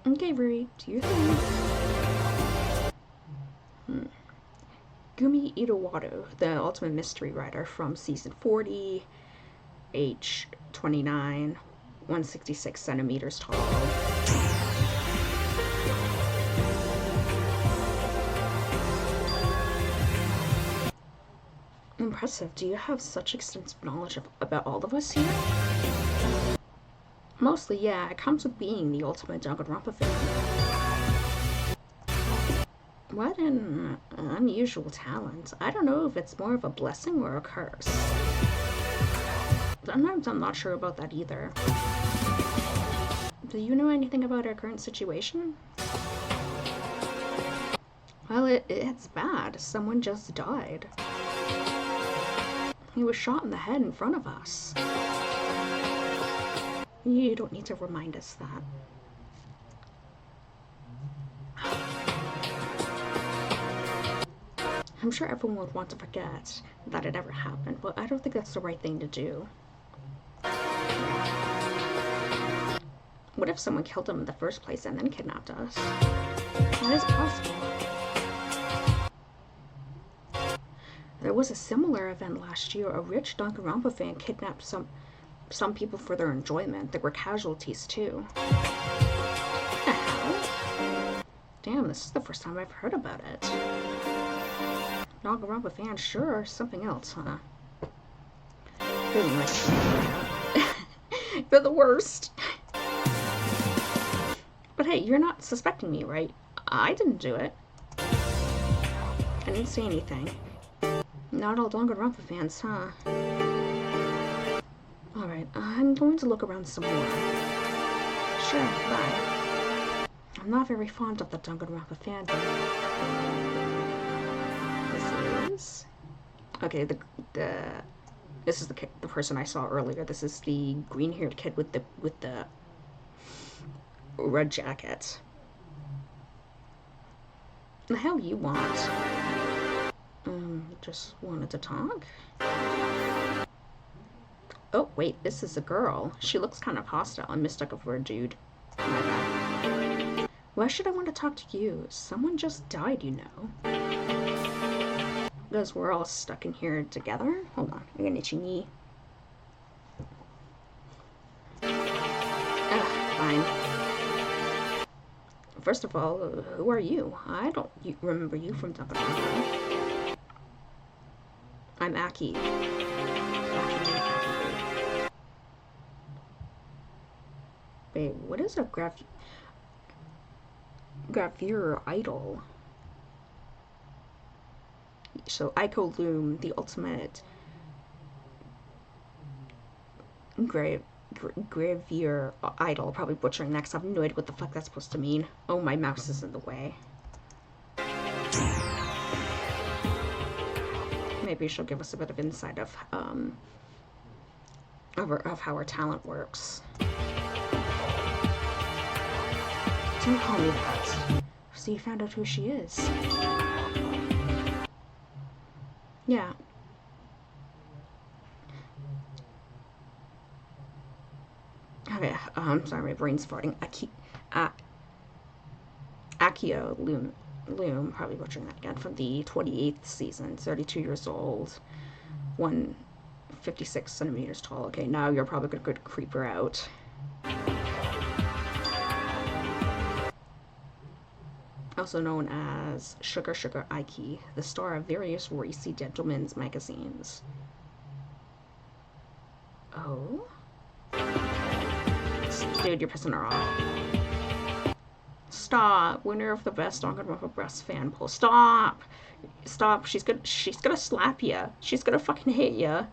Okay, Rui, do your thing. Gumi Itowato, the ultimate mystery writer from season 40, age 29, 166 centimeters tall. Impressive. Do you have such extensive knowledge about all of us here? Mostly, yeah. It comes with being the ultimate Danganronpa fan. What an unusual talent. I don't know if it's more of a blessing or a curse. Sometimes I'm not sure about that either. Do you know anything about our current situation? Well, it's bad. Someone just died. He was shot in the head in front of us. You don't need to remind us that. I'm sure everyone would want to forget that it ever happened, but I don't think that's the right thing to do. What if someone killed him in the first place and then kidnapped us? That is possible. There was a similar event last year. A rich Danganronpa fan kidnapped some people for their enjoyment. There were casualties too. What the hell? Damn, this is the first time I've heard about it. Danganronpa fan, sure, something else, huh? They're the worst. But hey, you're not suspecting me, right? I didn't do it. I didn't say anything. Not all Danganronpa fans, huh? Alright, I'm going to look around some more. Sure, bye. I'm not very fond of the Danganronpa fandom. This is... Okay, this is the person I saw earlier. This is the green-haired kid with the red jacket. The hell you want? Just wanted to talk? Oh, wait, this is a girl. She looks kind of hostile. I mistook her for a dude. My bad. Why should I want to talk to you? Someone just died, you know. Because we're all stuck in here together? Hold on, I got an itchy knee. Fine. First of all, who are you? I don't remember you from Danganronpa. I'm Aki. Wait, what is a gravure idol? So Aiko Loom, the ultimate gravure idol. Probably butchering that because I have no idea what the fuck that's supposed to mean. Oh, my mouse is in the way. Maybe she'll give us a bit of insight of how her talent works. Don't call me that. So you found out who she is. Yeah. Okay, sorry, my brain's farting. Akio Loom, probably butchering that again, from the 28th season, 32 years old, 156 centimeters tall. Okay, now you're probably gonna go creep her out. Also known as Sugar Aiki, the star of various racy gentlemen's magazines. Oh? Dude, you're pissing her off. Stop. Winner of the best Danganronpa breast fan poll. Stop. Stop. She's gonna slap ya. She's gonna fucking hit ya.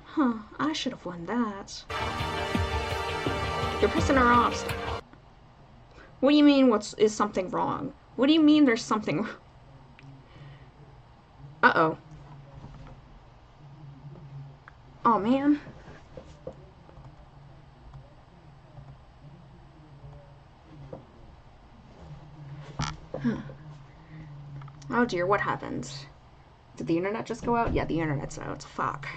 Huh. I should have won that. You're pissing her off. Stop. What do you mean is something wrong? What do you mean there's something... Uh-oh. Oh, man. Oh dear, what happened? Did the internet just go out? Yeah, the internet's out. Fuck.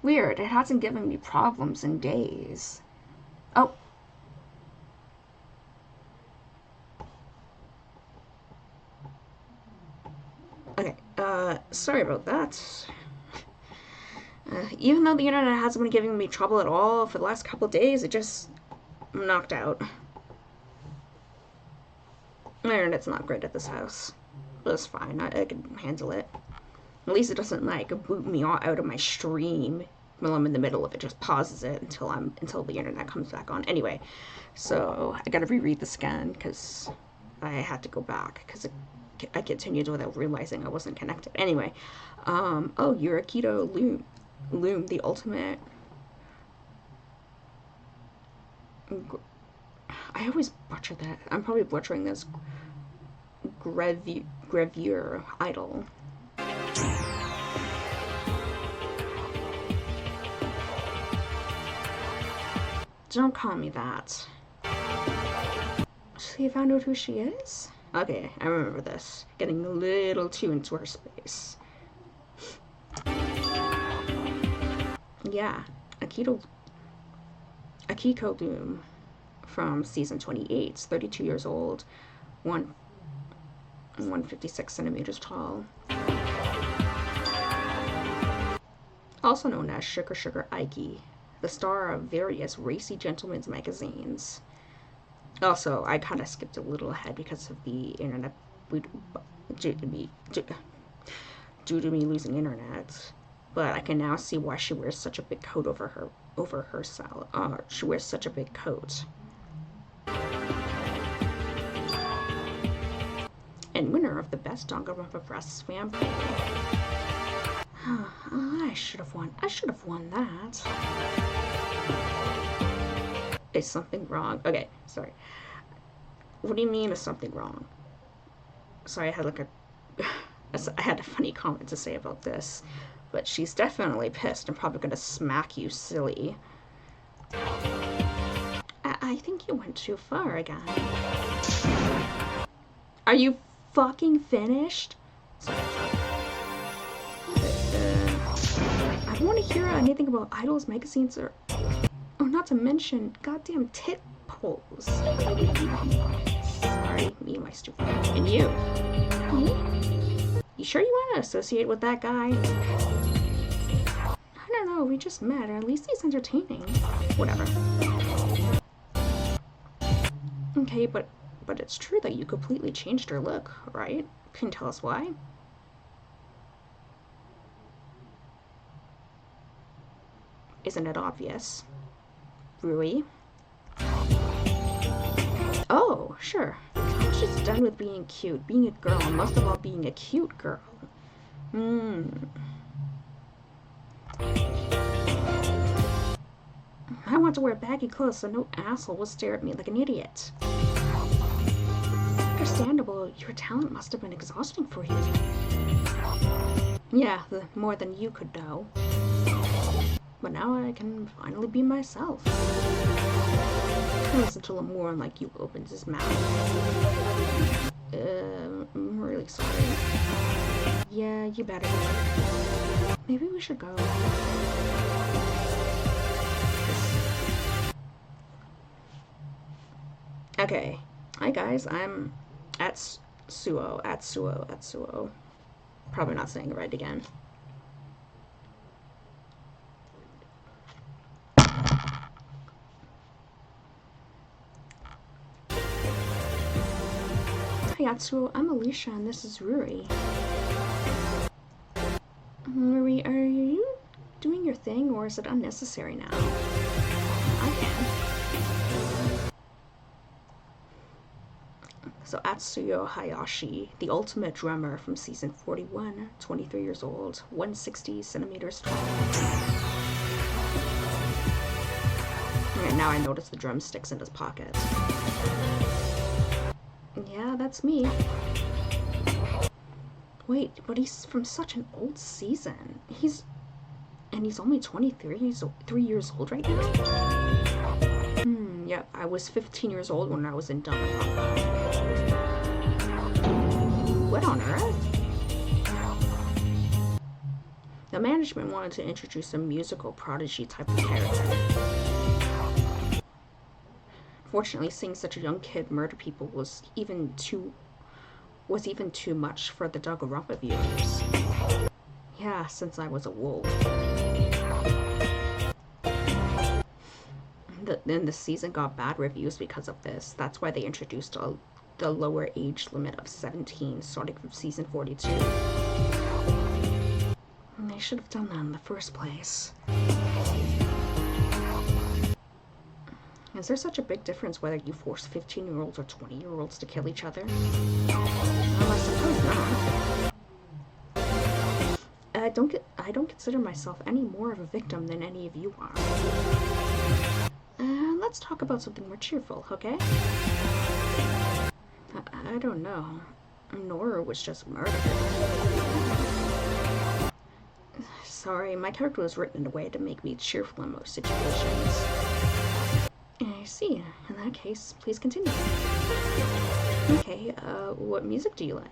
Weird, it hasn't given me problems in days. Oh. Okay, sorry about that. Even though the internet hasn't been giving me trouble at all for the last couple of days, it just... I'm knocked out. My internet's not great at this house. But it's fine, I can handle it. At least it doesn't, like, boot me all out of my stream while I'm in the middle of it. Just pauses it until the internet comes back on. Anyway, so I gotta reread this again, because I had to go back, because I continued without realizing I wasn't connected. Anyway, oh, Yurikito Loom, the ultimate... I always butcher that. I'm probably butchering this. Gravure idol. Don't call me that. So you found out who she is? Okay, I remember this. Getting a little too into her space. Yeah, Akiko Loom from season 28, 32 years old, 156 centimeters tall. Also known as Sugar Aiki, the star of various racy gentlemen's magazines. Also, I kind of skipped a little ahead because of the internet, due to me losing internet. But I can now see why she wears such a big coat over her salad. She wears such a big coat. And winner of the best Danganronpa breast fan poll. I should have won. I should have won that. Is something wrong? Okay, sorry. What do you mean is something wrong? Sorry, I had I had a funny comment to say about this, but she's definitely pissed and probably gonna smack you silly. I think you went too far again. Are you fucking finished? Sorry. I don't want to hear anything about idols, magazines, or not to mention goddamn tit poles. Sorry, me and my stupid. And you. You sure you want to associate with that guy? I don't know, we just met, or at least he's entertaining. Whatever. Okay, but it's true that you completely changed your look, right? Can you tell us why? Isn't it obvious? Rui? Oh, sure. she's done with being cute, being a girl, and most of all being a cute girl. I want to wear baggy clothes so no asshole will stare at me like an idiot. Understandable, your talent must have been exhausting for you. Yeah, more than you could know. But now I can finally be myself. Listen to Lemore like you opens his mouth. I'm really sorry. Yeah, you better. Maybe we should go. Okay. Hi guys, I'm at Suo. Probably not saying it right again. Hi Atsuo, I'm Alicia and this is Ruri. Ruri, are you doing your thing or is it unnecessary now? I can. So Atsuyo Hayashi, the ultimate drummer from season 41, 23 years old, 160 centimeters tall. Right, now I notice the drumsticks in his pocket. Yeah, that's me. Wait, but he's from such an old season. He's only 23 years old right now? Yep, I was 15 years old when I was in Danganronpa. What on earth? The management wanted to introduce a musical prodigy type of character. Fortunately, seeing such a young kid murder people was even too much for the Danganronpa viewers. Yeah, since I was a wolf. Then the season got bad reviews because of this. That's why they introduced the lower age limit of 17, starting from season 42. And they should have done that in the first place. Is there such a big difference whether you force 15-year-olds or 20-year-olds to kill each other? Well, I suppose not. I don't consider myself any more of a victim than any of you are. Let's talk about something more cheerful, okay? I don't know. Nora was just murdered. Sorry, my character was written in a way to make me cheerful in most situations. I see. In that case, please continue. Okay, what music do you like?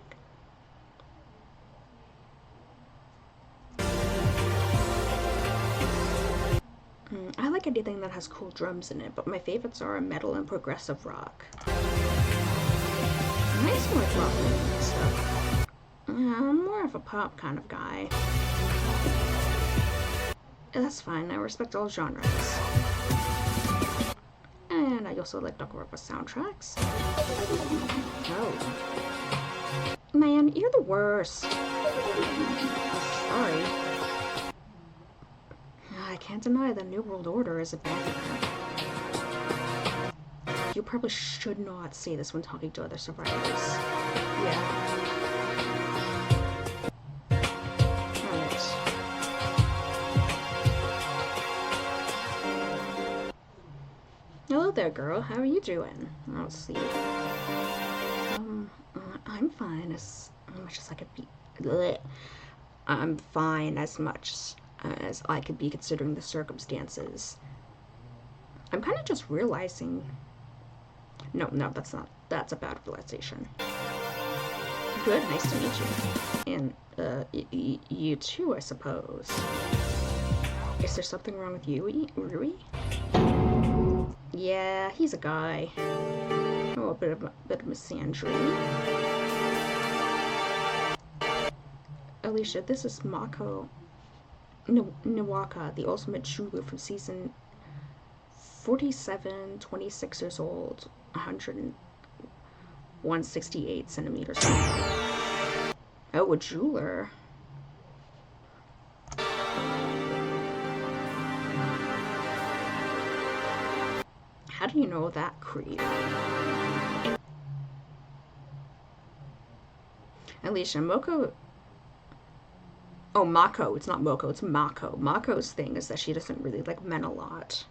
I like anything that has cool drums in it, but my favorites are metal and progressive rock. Nice more rock and stuff. I'm more of a pop kind of guy. That's fine, I respect all genres. And I also like Danganronpa soundtracks. Oh. Man, you're the worst. Sorry. I can't deny the New World Order is a bad one. You probably should not say this when talking to other survivors. Yeah. Right. Hello there, girl. How are you doing? Let's see. I'm fine as much as I could be. Blech. I'm fine as much as I could be considering the circumstances. I'm kind of just realizing. No, that's not. That's a bad realization. Good, nice to meet you. And, you too, I suppose. Is there something wrong with you, Rui? Yeah, he's a guy. Oh, a bit of misandry. Alicia, this is Mako Niwaka, the ultimate jeweler from season 47, 26 years old, 168 centimeters. Oh, a jeweler. How do you know that, creep? Alicia, Moko... Oh, Mako. It's not Moko, it's Mako. Mako's thing is that she doesn't really like men a lot.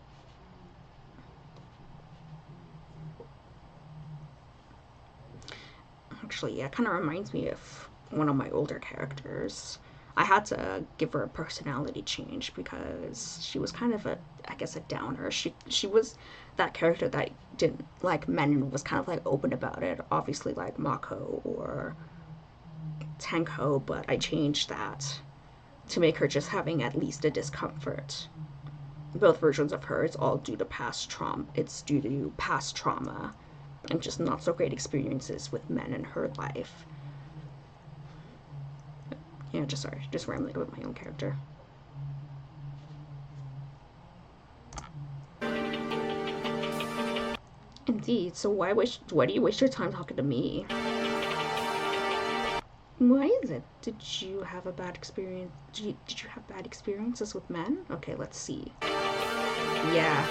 Actually, yeah, it kind of reminds me of one of my older characters. I had to give her a personality change because she was kind of a, I guess, a downer. She was that character that didn't like men and was kind of like open about it. Obviously, like Mako or Tenko, but I changed that to make her just having at least a discomfort. Both versions of her, it's all due to past trauma. It's due to past trauma and just not so great experiences with men in her life. Yeah, just rambling about my own character. Indeed. So why do you waste your time talking to me? Why is it? Did you have a bad experience? Did you have bad experiences with men? Okay, let's see. Yeah.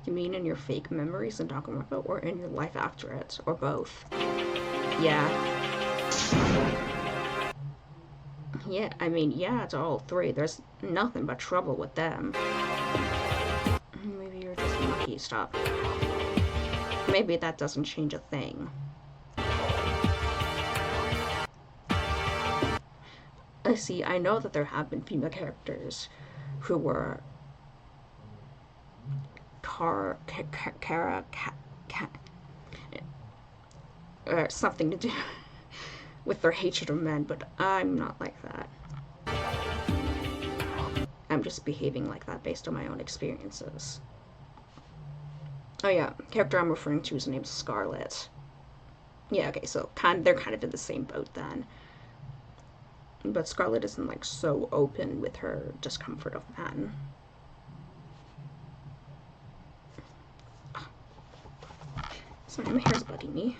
You mean in your fake memories in Danganronpa, or in your life after it, or both? Yeah. Yeah, I mean, yeah, it's all three. There's nothing but trouble with them. Maybe you're just lucky. Stop. Maybe that doesn't change a thing. I see, I know that there have been female characters who were something to do with their hatred of men, but I'm not like that. I'm just behaving like that based on my own experiences. Oh yeah, character I'm referring to is named Scarlet. Yeah, okay, so they're kind of in the same boat then. But Scarlet isn't like so open with her discomfort of men. Sorry, my hair's bugging me.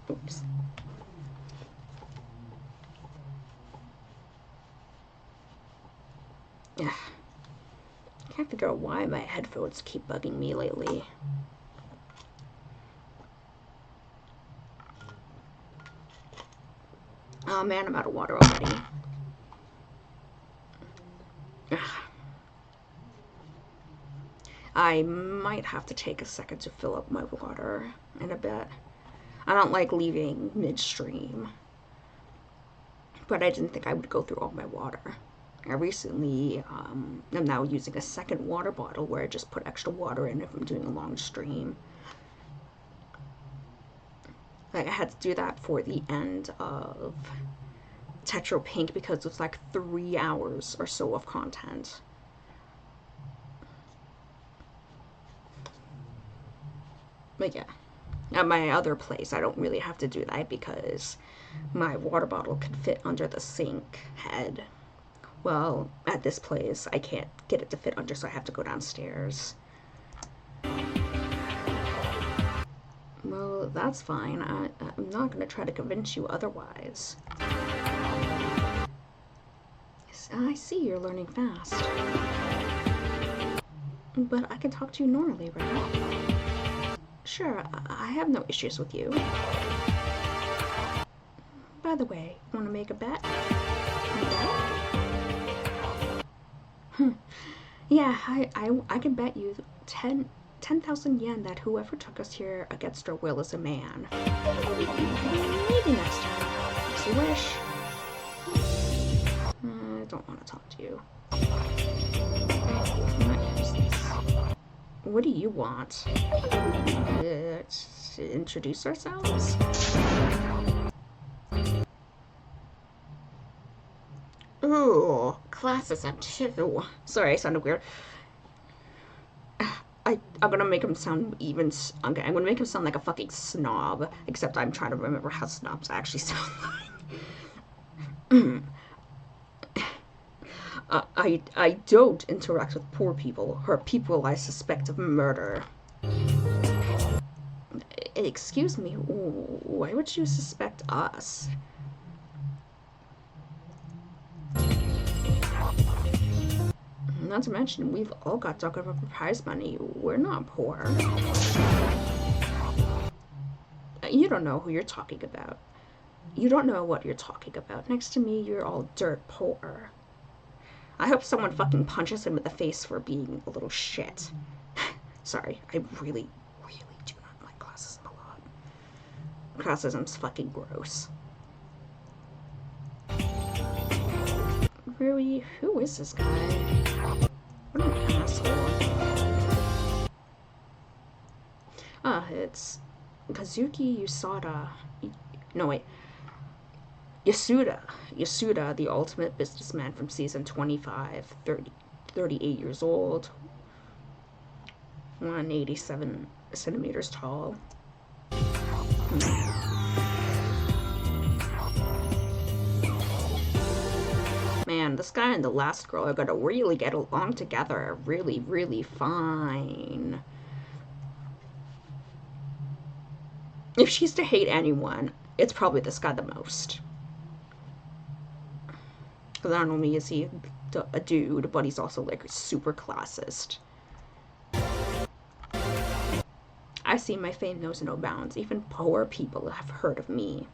Oops. Yeah. I can't figure out why my headphones keep bugging me lately. Oh man, I'm out of water already. I might have to take a second to fill up my water in a bit. I don't like leaving midstream, but I didn't think I would go through all my water. I recently am now using a second water bottle where I just put extra water in if I'm doing a long stream. Like I had to do that for the end of Tetra Pink because it was like 3 hours or so of content. But yeah, at my other place I don't really have to do that because my water bottle could fit under the sink head. Well, at this place I can't get it to fit under, so I have to go downstairs. Well, that's fine. I'm not going to try to convince you otherwise. I see you're learning fast. But I can talk to you normally, right? Sure, I have no issues with you. By the way, want to make a bet? Yeah, I can bet you 10,000 yen that whoever took us here against our will is a man. Maybe next time. It's a wish. I don't want to talk to you. What do you want? To introduce ourselves? Ooh, classes at 2. Sorry, I sounded weird. I'm gonna make him sound even. Okay, I'm gonna make him sound like a fucking snob. Except I'm trying to remember how snobs actually sound like. I don't interact with poor people or people I suspect of murder. Excuse me, why would you suspect us? Not to mention, we've all got Danganronpa prize money. We're not poor. You don't know who you're talking about. You don't know what you're talking about. Next to me, you're all dirt poor. I hope someone fucking punches him in the face for being a little shit. Sorry, I really, really do not like classism a lot. Classism's fucking gross. Really? Who is this guy? What an asshole. It's Kazuki Yasuda. No, wait. Yasuda. Yasuda, the ultimate businessman from season 25, 38 years old, 187 centimeters tall. Man, this guy and the last girl are gonna really get along together. Really, really fine. If she's to hate anyone, it's probably this guy the most. Because not only is he a dude, but he's also like super classist. I see my fame knows no bounds. Even poor people have heard of me.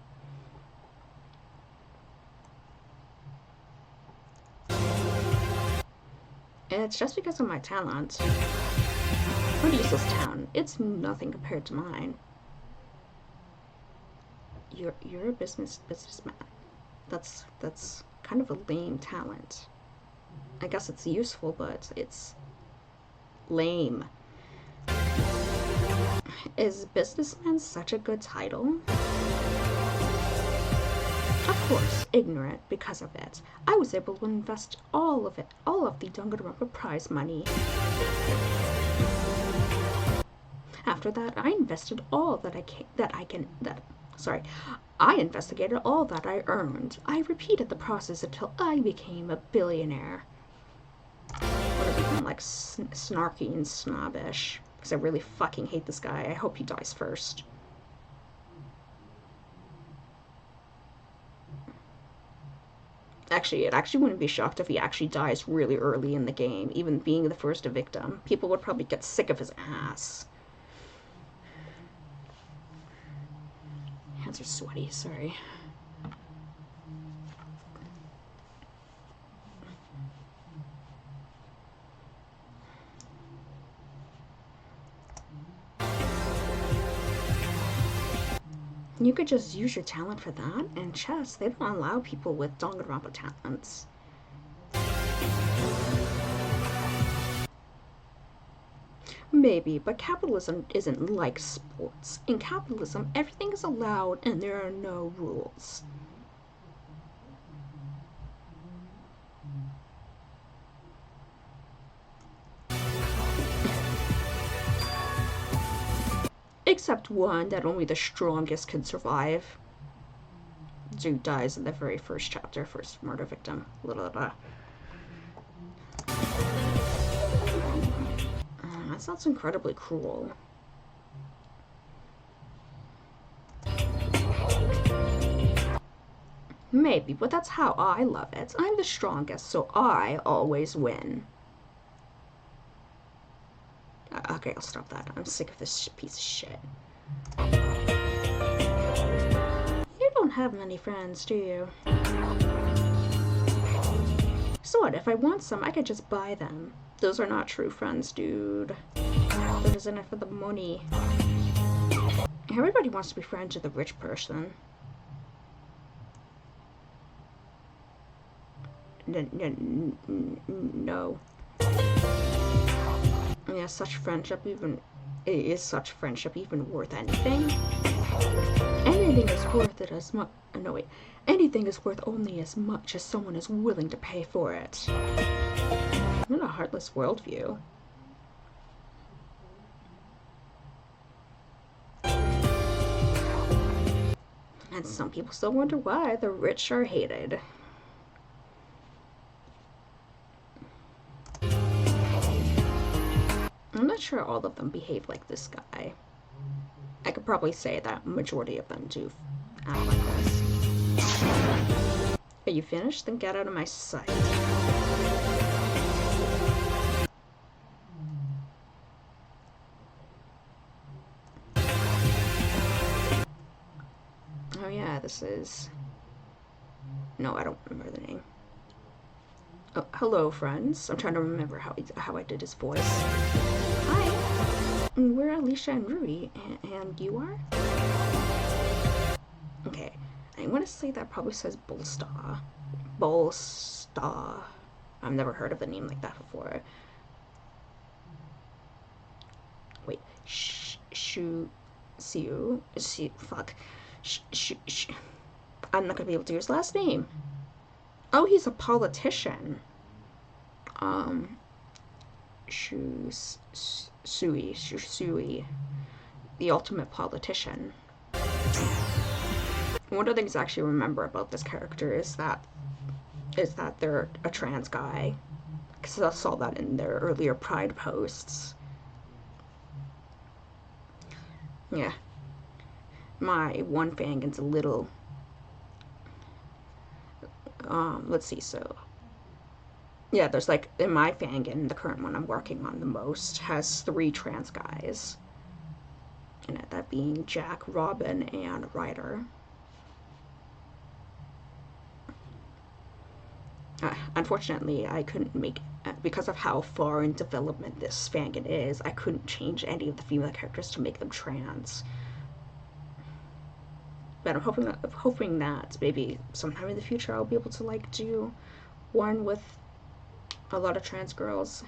It's just because of my talent. What a useless town. It's nothing compared to mine. You're a businessman. That's kind of a lame talent. I guess it's useful, but it's lame. Is businessman such a good title? Of course, ignorant because of it. I was able to invest all of the Danganronpa prize money. After that, I invested all I investigated all that I earned. I repeated the process until I became a billionaire. Would have become like snarky and snobbish. Because I really fucking hate this guy. I hope he dies first. Actually, it actually wouldn't be shocked if he actually dies really early in the game, even being the first victim. People would probably get sick of his ass. Hands are sweaty, sorry. You could just use your talent for that. In chess, they don't allow people with Danganronpa talents. Maybe, but capitalism isn't like sports. In capitalism, everything is allowed and there are no rules. Except one that only the strongest can survive. Dude dies in the very first chapter, first murder victim. That sounds incredibly cruel. Maybe, but that's how I love it. I'm the strongest, so I always win. Okay, I'll stop that. I'm sick of this piece of shit. You don't have many friends, do you? So what, if I want some, I could just buy them. Those are not true friends, dude. They're just in it for the money. Everybody wants to be friends with a rich person. No. Yeah, is such friendship even worth anything? Anything is worth it as much. No wait, anything is worth only as much as someone is willing to pay for it. What a heartless worldview. And some people still wonder why the rich are hated. I'm not sure all of them behave like this guy. I could probably say that majority of them do act like this. Are you finished? Then get out of my sight. this is... No, I don't remember the name. Oh, hello, friends. I'm trying to remember how I did his voice. Hi. We're Alicia and Rui, and you are? Okay. I want to say that probably says Bolstar. Bolstar. I've never heard of a name like that before. Wait. Fuck. I'm not gonna be able to use his last name. Oh, he's a politician. Shui, the ultimate politician. One of the things I actually remember about this character is that they're a trans guy, because I saw that in their earlier Pride posts. Yeah. My one fangan's a little... let's see, so... Yeah, there's like, in my fangan, the current one I'm working on the most, has 3 trans guys in it, that being Jack, Robin, and Ryder. Unfortunately, I couldn't make... because of how far in development this fangan is, I couldn't change any of the female characters to make them trans. But I'm hoping that maybe sometime in the future I'll be able to like do one with a lot of trans girls.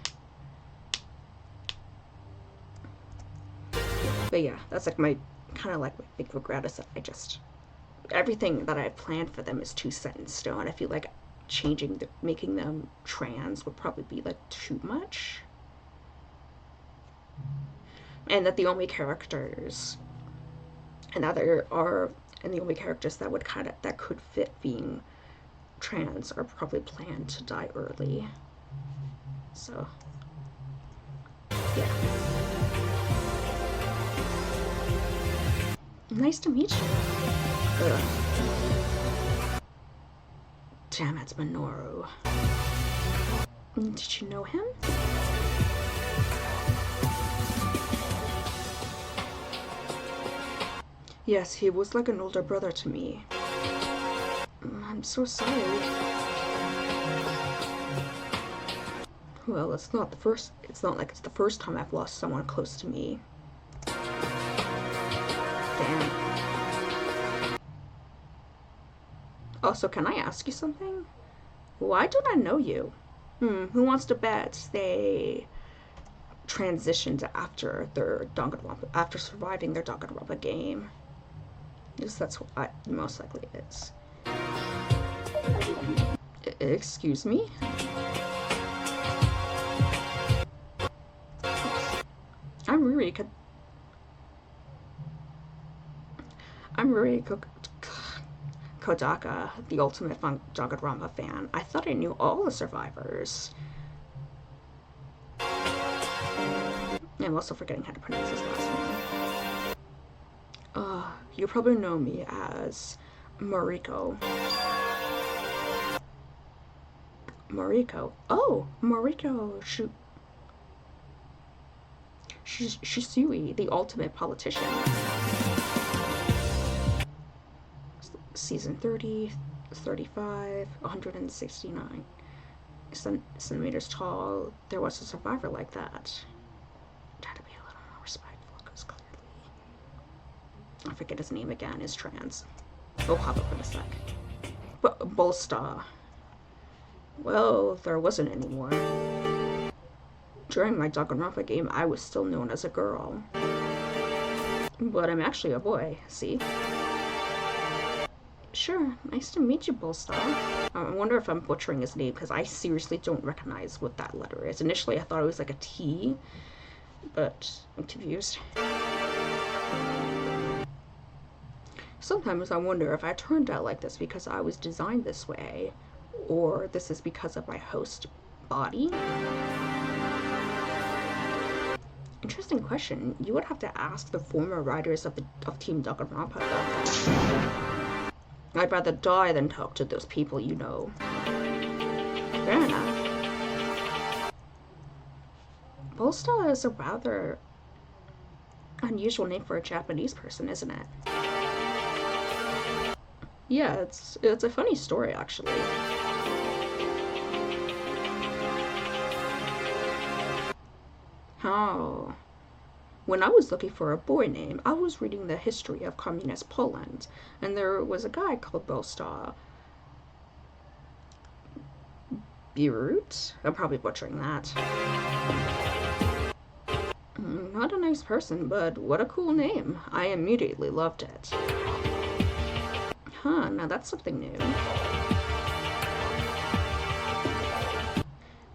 But yeah, that's like my kind of like my big regret is that everything that I have planned for them is too set in stone. I feel like making them trans would probably be like too much, and that the only characters the only characters that could fit being trans are probably planned to die early. So, yeah. Nice to meet you. Ugh. Damn, it's Minoru. Did you know him? Yes, he was like an older brother to me. I'm so sorry. Well, it's not like it's the first time I've lost someone close to me. Damn. Also, can I ask you something? Why don't I know you? Who wants to bet they transitioned after after surviving their Danganronpa game? Because that's what most likely is. Excuse me? I'm Ruri Kodaka, the ultimate Danganronpa fan. I thought I knew all the survivors. I'm also forgetting how to pronounce his last name. You probably know me as Mariko. Oh, Mariko Shisui, the ultimate politician. Season 30, 35, 169 centimeters tall. There was a survivor like that. Try to be a little more respectful, because clearly, I forget his name again, is trans. We'll pop up in a sec. But Bolstar. Well, there wasn't anymore. During my Danganronpa game, I was still known as a girl. But I'm actually a boy, see? Sure, nice to meet you, Bolstar. I wonder if I'm butchering his name, because I seriously don't recognize what that letter is. Initially, I thought it was like a T, but I'm confused. Sometimes I wonder if I turned out like this because I was designed this way, or this is because of my host body. Interesting question. You would have to ask the former writers of Team Danganronpa about that. I'd rather die than talk to those people you know. Fair enough. Bolstar is a rather unusual name for a Japanese person, isn't it? Yeah, it's a funny story actually. Oh. When I was looking for a boy name, I was reading the history of communist Poland, and there was a guy called Bosta Birut. I'm probably butchering that. Not a nice person, but what a cool name. I immediately loved it. Huh, now that's something new.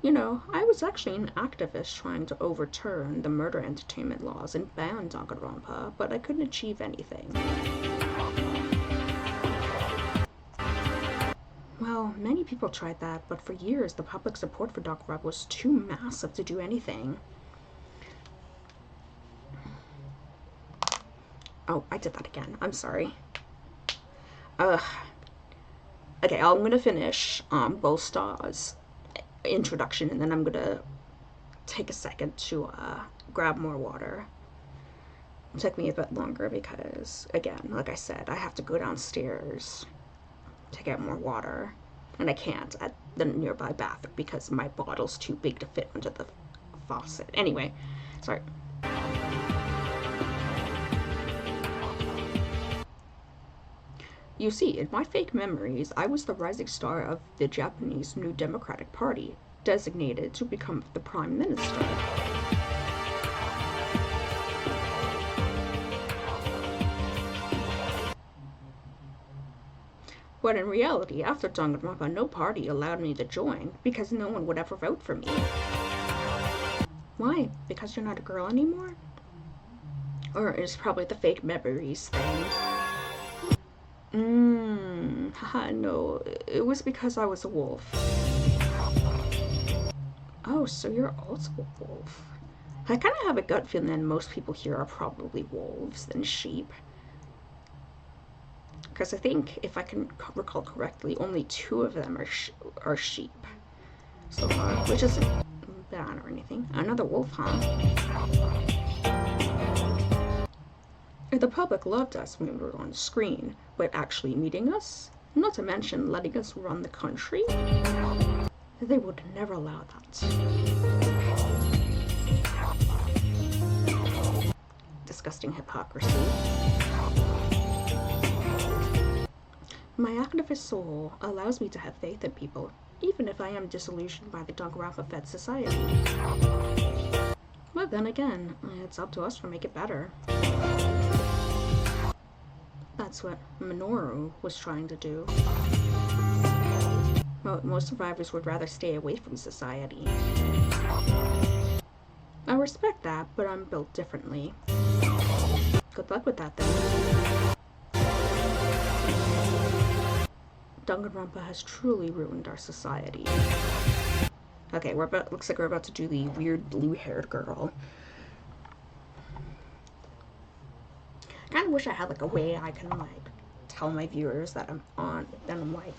You know, I was actually an activist trying to overturn the murder entertainment laws and ban Danganronpa, but I couldn't achieve anything. Well, many people tried that, but for years the public support for Danganronpa was too massive to do anything. Oh, I did that again. I'm sorry. Ugh. Okay, I'm gonna finish Bolstar's introduction, and then I'm gonna take a second to grab more water. It took me a bit longer because, again, like I said, I have to go downstairs to get more water, and I can't at the nearby bathroom because my bottle's too big to fit under the faucet. Anyway, sorry. You see, in my fake memories, I was the rising star of the Japanese New Democratic Party, designated to become the Prime Minister. But in reality, after Danganronpa, no party allowed me to join because no one would ever vote for me. Why? Because you're not a girl anymore? Or it's probably the fake memories thing. Haha, no. It was because I was a wolf. Oh, so you're also a wolf. I kind of have a gut feeling that most people here are probably wolves than sheep. Because I think, if I can recall correctly, only 2 of them are sheep so far, which isn't bad or anything. Another wolf, huh? The public loved us when we were on screen, but actually meeting us, not to mention letting us run the country, they would never allow that. Disgusting hypocrisy. My activist soul allows me to have faith in people, even if I am disillusioned by the Danganronpa-fed society. But then again, it's up to us to make it better. That's what Minoru was trying to do. Well, most survivors would rather stay away from society. I respect that, but I'm built differently. Good luck with that, then. Danganronpa has truly ruined our society. Okay, looks like we're about to do the weird blue-haired girl. I kind of wish I had like a way I can like tell my viewers that I'm on. Then I'm like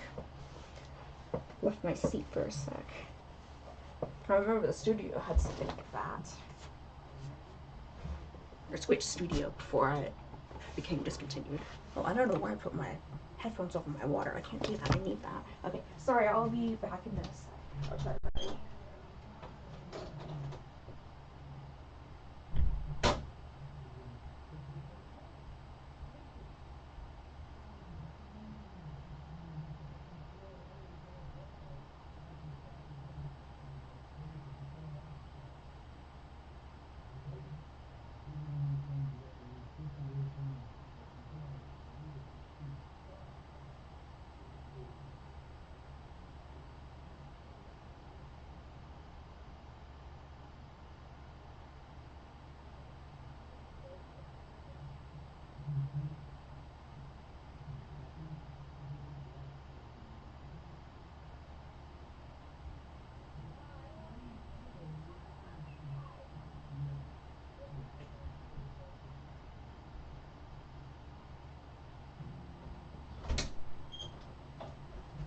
left my seat for a sec. I remember the studio had something like that. Or switched studio before I became discontinued. Oh, I don't know why I put my headphones over my water. I can't do that. I need that. Okay, sorry. I'll be back in this. I'll try to ready.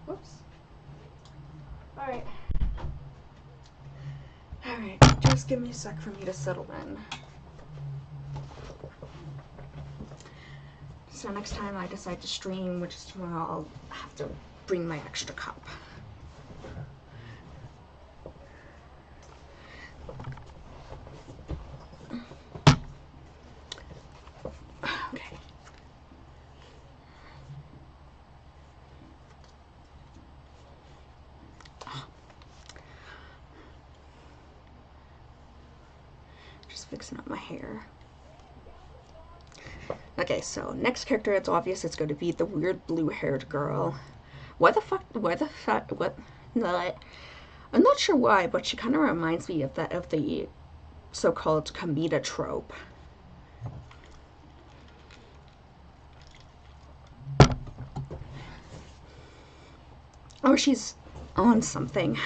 Whoops. Alright. Alright, just give me a sec for me to settle in. So next time I decide to stream, which is tomorrow, I'll have to bring my extra cup. Okay. Just fixing up my hair. Okay, so next character, it's obvious it's going to be the weird blue-haired girl. What? No, I'm not sure why, but she kind of reminds me of the so-called comida trope. Or she's on something,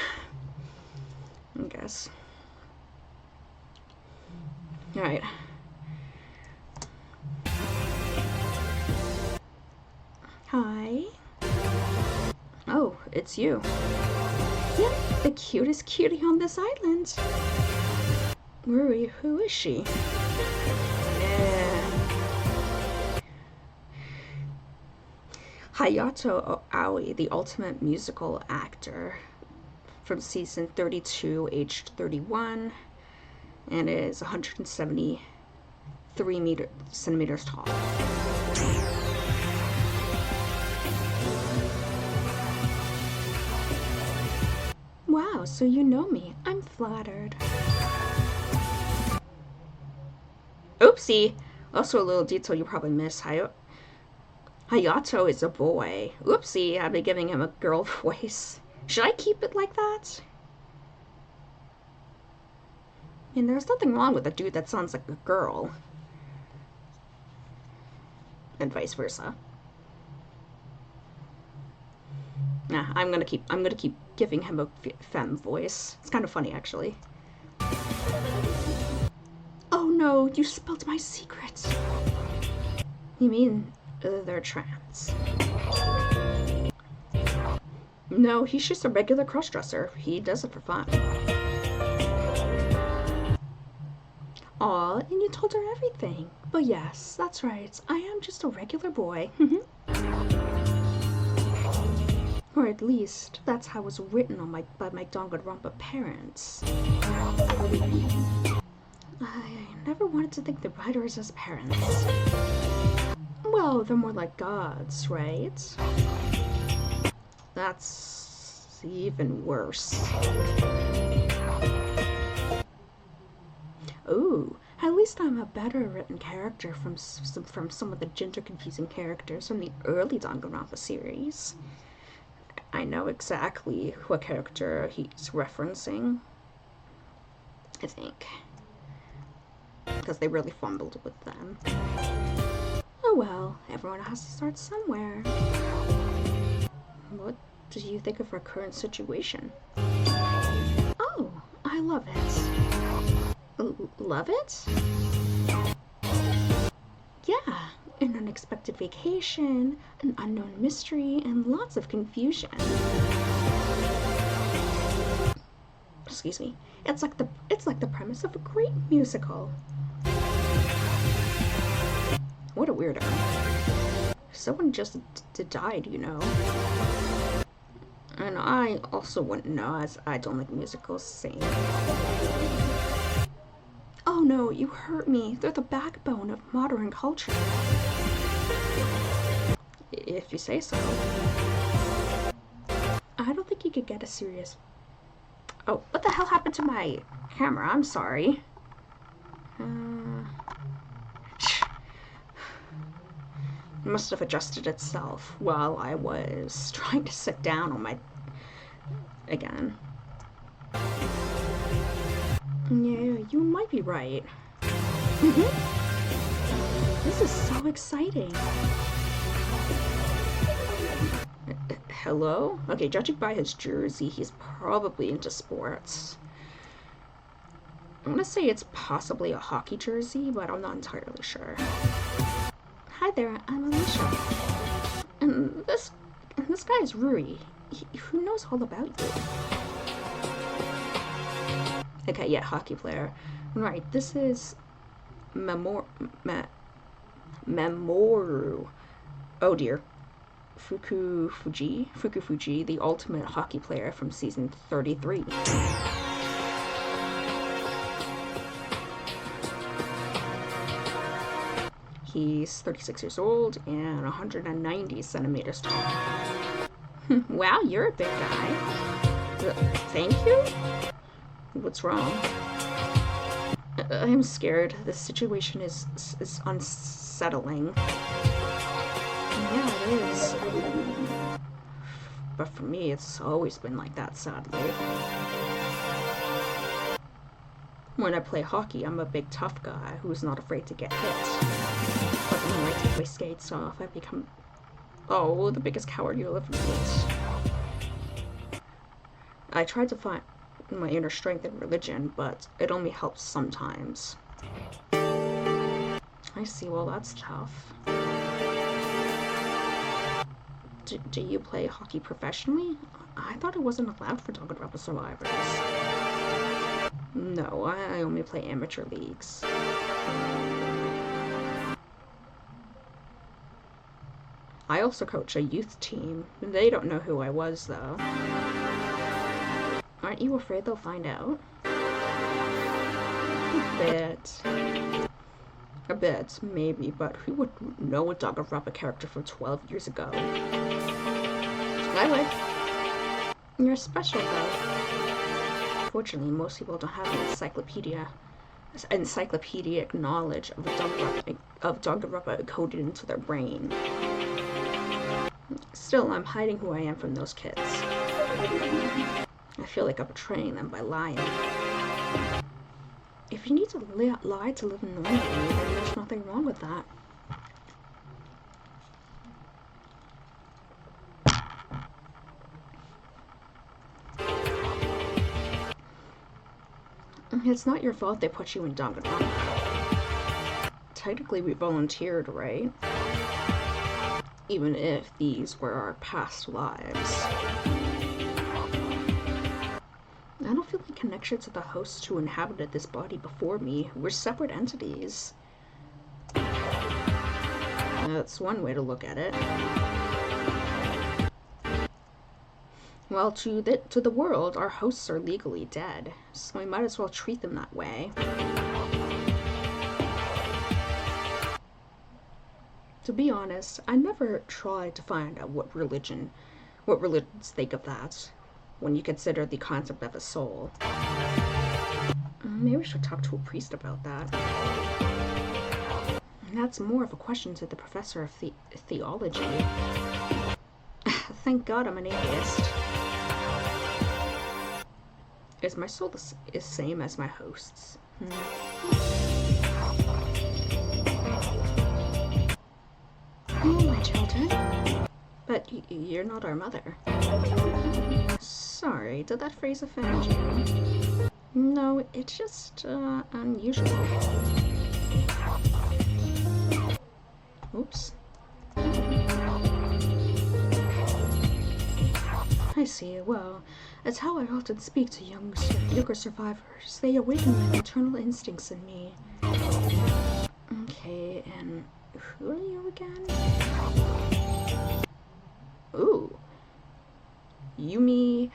I guess. Alright. Hi. Oh, it's you. Yep, the cutest cutie on this island. Ruri, who is she? Hayato Aoi, the ultimate musical actor, from season 32, aged 31, and is 173 centimeters tall. Wow, so you know me. I'm flattered. Oopsie! Also a little detail you probably missed. Hayato is a boy. Oopsie, I've been giving him a girl voice. Should I keep it like that? I mean, there's nothing wrong with a dude that sounds like a girl. And vice versa. Nah, I'm gonna keep giving him a femme voice. It's kind of funny, actually. Oh no, you spilled my secret. You mean they're trans? No, he's just a regular crossdresser. He does it for fun. Aw, and you told her everything. But yes, that's right. I am just a regular boy. Or at least, that's how it was written on by my Danganronpa parents. I never wanted to think the writers as parents. Well, they're more like gods, right? That's even worse. Ooh, at least I'm a better written character from some of the gender-confusing characters from the early Danganronpa series. I know exactly what character he's referencing, I think, because they really fumbled with them. Oh well, everyone has to start somewhere. What do you think of our current situation? Oh, I love it. Love it? Yeah, an unexpected vacation, an unknown mystery, and lots of confusion. Excuse me. It's like the premise of a great musical. What a weirdo. Someone just died, you know. And I also wouldn't know, as I don't like musicals sing. Oh no, you hurt me. They're the backbone of modern culture. If you say so. I don't think you could get a serious... Oh, what the hell happened to my camera? I'm sorry. It must have adjusted itself while I was trying to sit down on my... again. Yeah, you might be right. This is so exciting. Hello? Okay, judging by his jersey, he's probably into sports. I want to say it's possibly a hockey jersey, but I'm not entirely sure. Hi there, I'm Alicia. And this guy is Ruri. Who knows all about you? Okay, yeah, hockey player. Right, this is Memoru. Oh dear. Fuku Fuji, the ultimate hockey player from season 33. He's 36 years old and 190 centimeters tall. Wow, you're a big guy. Thank you? What's wrong? I'm scared. This situation is unsettling. Yeah, it is. But for me, it's always been like that, sadly. When I play hockey, I'm a big tough guy who's not afraid to get hit. But when I take my skates off, I become, the biggest coward you'll ever meet. I tried to find my inner strength in religion, but it only helps sometimes. I see, well, that's tough. Do you play hockey professionally? I thought it wasn't allowed for Danganronpa survivors. No, I only play amateur leagues. I also coach a youth team. They don't know who I was, though. Aren't you afraid they'll find out? A bit, maybe, but who would know a Danganronpa character from 12 years ago? I would. You're special, though. Fortunately, most people don't have an encyclopedic knowledge of Danganronpa coded into their brain. Still, I'm hiding who I am from those kids. I feel like I'm betraying them by lying. If you need to lie to live normally, then there's nothing wrong with that. It's not your fault they put you in Danganronpa. Technically, we volunteered, right? Even if these were our past lives. I don't feel any connection to the hosts who inhabited this body before me. We're separate entities. That's one way to look at it. Well, to the world, our hosts are legally dead, so we might as well treat them that way. To be honest, I never tried to find out what religions think of that, when you consider the concept of a soul. Maybe we should talk to a priest about that. And that's more of a question to the professor of theology. Thank God I'm an atheist. Is my soul the same as my host's? Oh, my children. But you're not our mother. Sorry, did that phrase offend you? No, it's just, unusual. Oops. I see. Well, it's how I often speak to younger survivors. They awaken my maternal instincts in me. Okay, and who are you again? Ooh. Yumi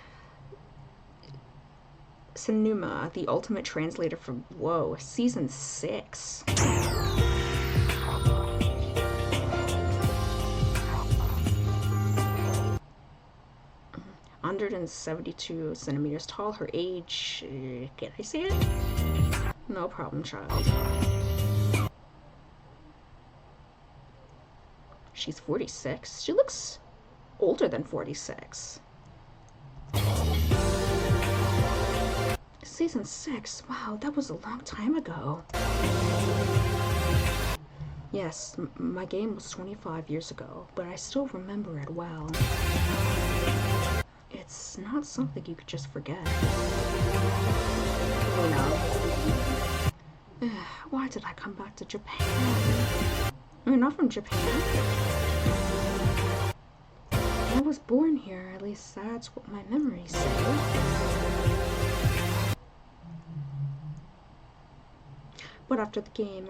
Senuma, the ultimate translator from season 6. 172 centimeters tall. Her age, can I say it? No problem, child. She's 46. She looks older than 46. Season 6. Wow, that was a long time ago. Yes, my game was 25 years ago, but I still remember it well. It's not something you could just forget. Oh no. Why did I come back to Japan? I'm not from Japan. I was born here, at least that's what my memories say. But after the game,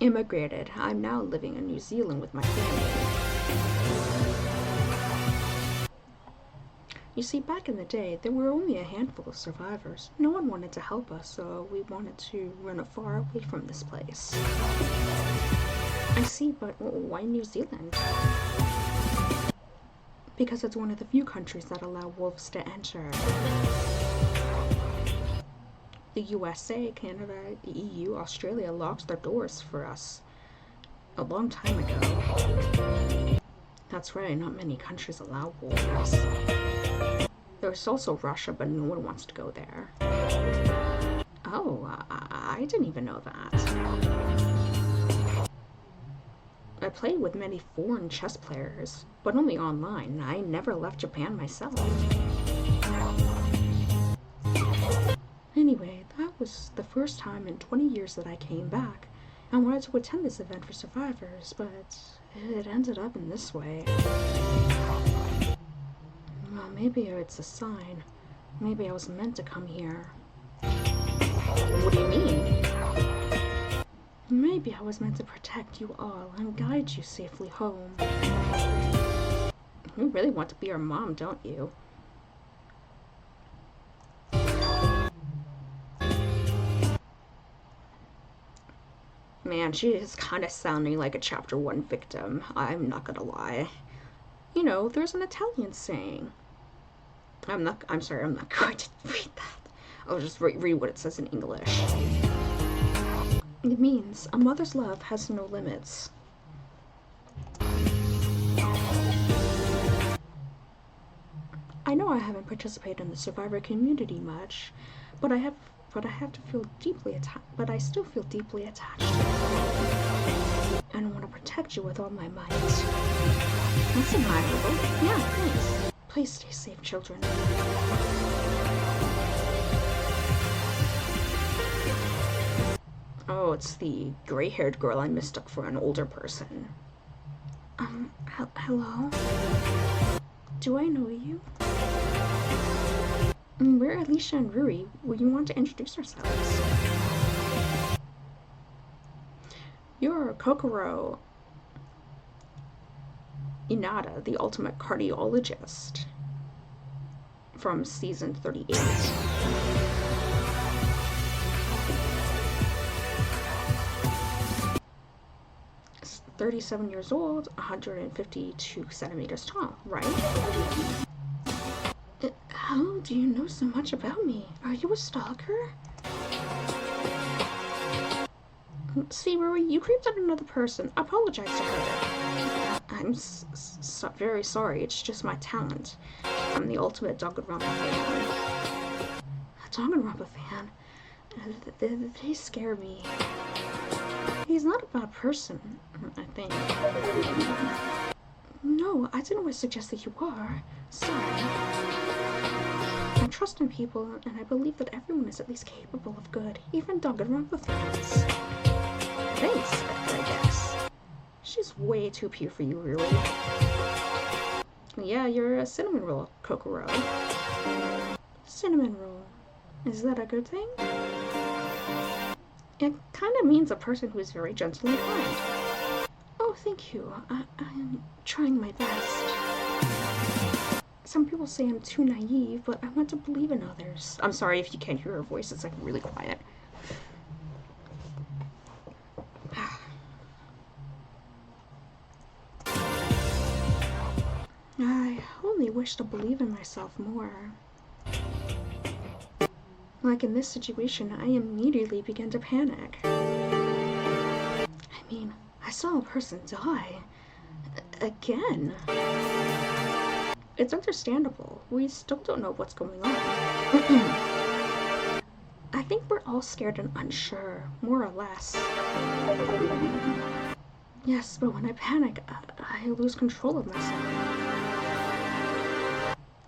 immigrated. I'm now living in New Zealand with my family. You see, back in the day, there were only a handful of survivors. No one wanted to help us, so we wanted to run far away from this place. I see, but why New Zealand? Because it's one of the few countries that allow wolves to enter. The USA, Canada, the EU, Australia locked their doors for us a long time ago. That's right, not many countries allow wolves. There's also Russia, but no one wants to go there. Oh, I didn't even know that. I played with many foreign chess players, but only online. I never left Japan myself. Anyway, that was the first time in 20 years that I came back. I wanted to attend this event for survivors, but it ended up in this way. Well, maybe it's a sign. Maybe I was meant to come here. What do you mean? Maybe I was meant to protect you all and guide you safely home. You really want to be our mom, don't you? Man, she is kind of sounding like a Chapter 1 victim. I'm not gonna lie. You know, there's an Italian saying. I'm sorry, I'm not going to read that. I'll just read what it says in English. It means a mother's love has no limits. I know I haven't participated in the survivor community much, but I still feel deeply attached to you. And I want to protect you with all my might. That's admirable. Yeah, thanks. Please stay safe, children. Oh, it's the gray-haired girl I mistook for an older person. Hello? Do I know you? We're Alicia and Ruri. Will you want to introduce ourselves? You're Kokoro Inada, the ultimate cardiologist from season 38. 37 years old, 152 centimeters tall, right? How do you know so much about me? Are you a stalker? See, Rui, you creeped out another person. Apologize to her. I'm very sorry. It's just my talent. I'm the ultimate Danganronpa fan. A Danganronpa fan? They scare me. He's not a bad person, I think. No, I didn't want to suggest that you are. Sorry. I trust in people, and I believe that everyone is at least capable of good, even Danganronpa fans. Thanks, I guess. She's way too pure for you, really. Yeah, you're a cinnamon roll, Kokoro. Cinnamon roll. Is that a good thing? It kind of means a person who is very gentle and kind. Oh, thank you. I'm trying my best. Some people say I'm too naive, but I want to believe in others. I'm sorry if you can't hear her voice. It's like really quiet. I only wish to believe in myself more. Like in this situation, I immediately began to panic. I mean, I saw a person die. Again. It's understandable. We still don't know what's going on. I think we're all scared and unsure, more or less. Yes, but when I panic, I lose control of myself.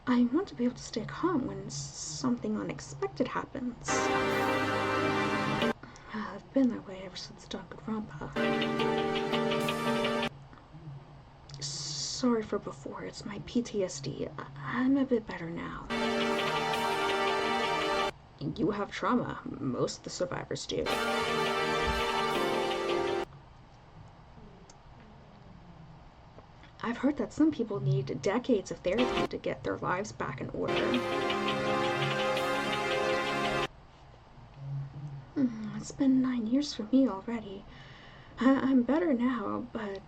I want to be able to stay calm when something unexpected happens. I've been that way ever since Danganronpa. Sorry for before, it's my PTSD. I'm a bit better now. You have trauma. Most of the survivors do. I've heard that some people need decades of therapy to get their lives back in order. It's been 9 years for me already. I'm better now, but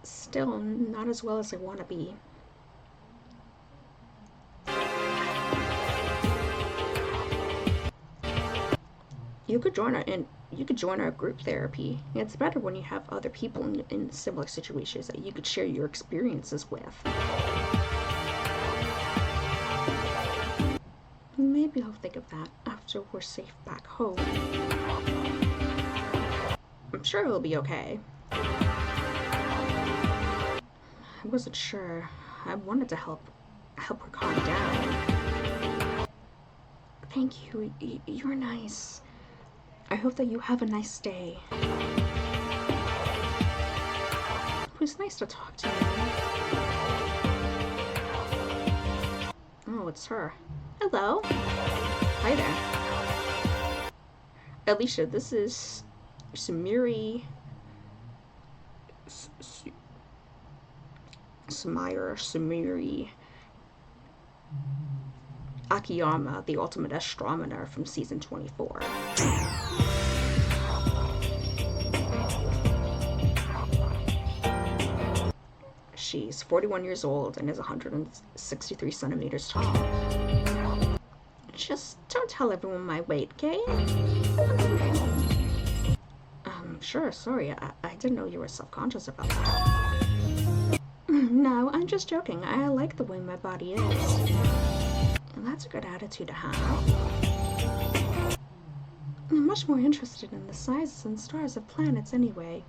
still not as well as I want to be. You could join our group therapy. It's better when you have other people in similar situations that you could share your experiences with. Maybe I'll think of that after we're safe back home. I'm sure it'll be okay. I wasn't sure. I wanted to help her calm down. Thank you. You're nice. I hope that you have a nice day. It was nice to talk to you. Oh, it's her. Hello. Hi there. Alicia, this is Sumiri Akiyama, the ultimate astronomer from season 24. She's 41 years old and is 163 centimeters tall. Just don't tell everyone my weight, okay? Sure, sorry, I didn't know you were self-conscious about that. No, I'm just joking. I like the way my body is. And that's a good attitude to have. I'm much more interested in the sizes and stars of planets anyway.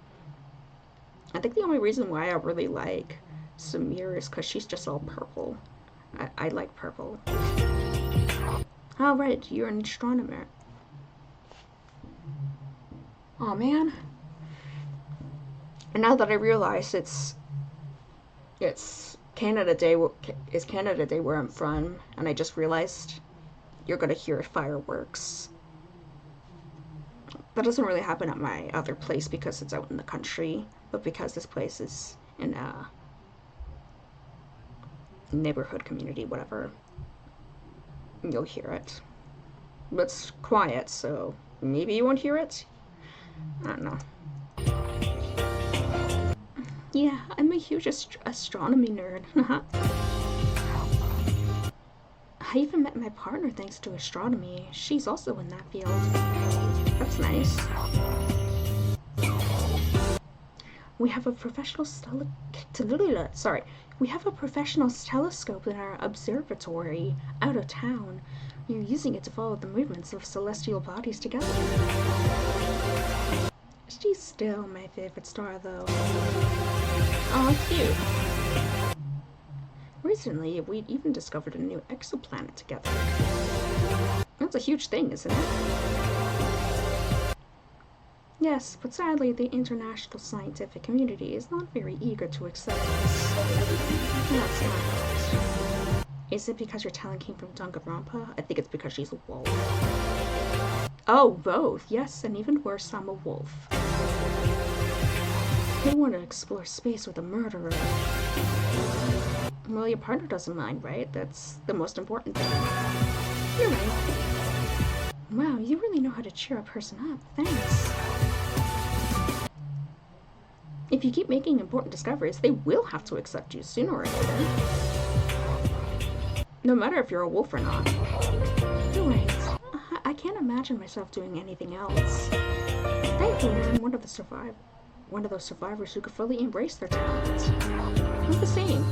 I think the only reason why I really like Samir is because she's just all purple. I like purple. Oh, right, you're an astronomer. Oh man. And now that I realize it's Canada Day where I'm from, and I just realized you're gonna hear fireworks. That doesn't really happen at my other place because it's out in the country, but because this place is in a neighborhood community, whatever, you'll hear it. But it's quiet, so maybe you won't hear it? I don't know. Yeah, I'm a huge astronomy nerd. I even met my partner thanks to astronomy. She's also in that field. That's nice. We have a professional telescope in our observatory out of town. We're using it to follow the movements of celestial bodies together. She's still my favorite star, though. Oh, cute. Recently, we even discovered a new exoplanet together. That's a huge thing, isn't it? Yes, but sadly, the international scientific community is not very eager to accept this. That's not right. Is it because your talent came from Danganronpa? I think it's because she's a wolf. Oh, both. Yes, and even worse, I'm a wolf. You want to explore space with a murderer. Well, your partner doesn't mind, right? That's the most important thing. You're right. Wow, you really know how to cheer a person up. Thanks. If you keep making important discoveries, they will have to accept you sooner or later. No matter if you're a wolf or not. You're right. I can't imagine myself doing anything else. Thankfully, I'm one of those survivors who could fully embrace their talents. Not the same.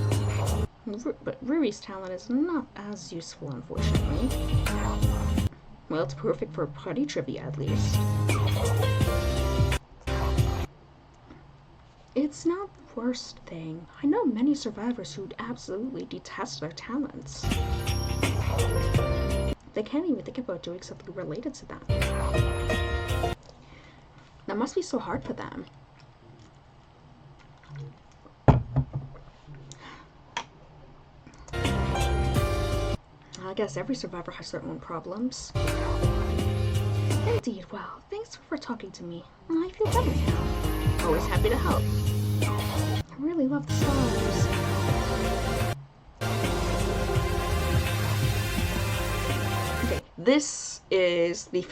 But Ruri's talent is not as useful, unfortunately. Well, it's perfect for party trivia, at least. It's not the worst thing. I know many survivors who absolutely detest their talents. They can't even think about doing something related to them. That must be so hard for them. I guess every survivor has their own problems. Indeed, well, thanks for talking to me. I feel better now. Always happy to help. really love the stars. Okay, this is the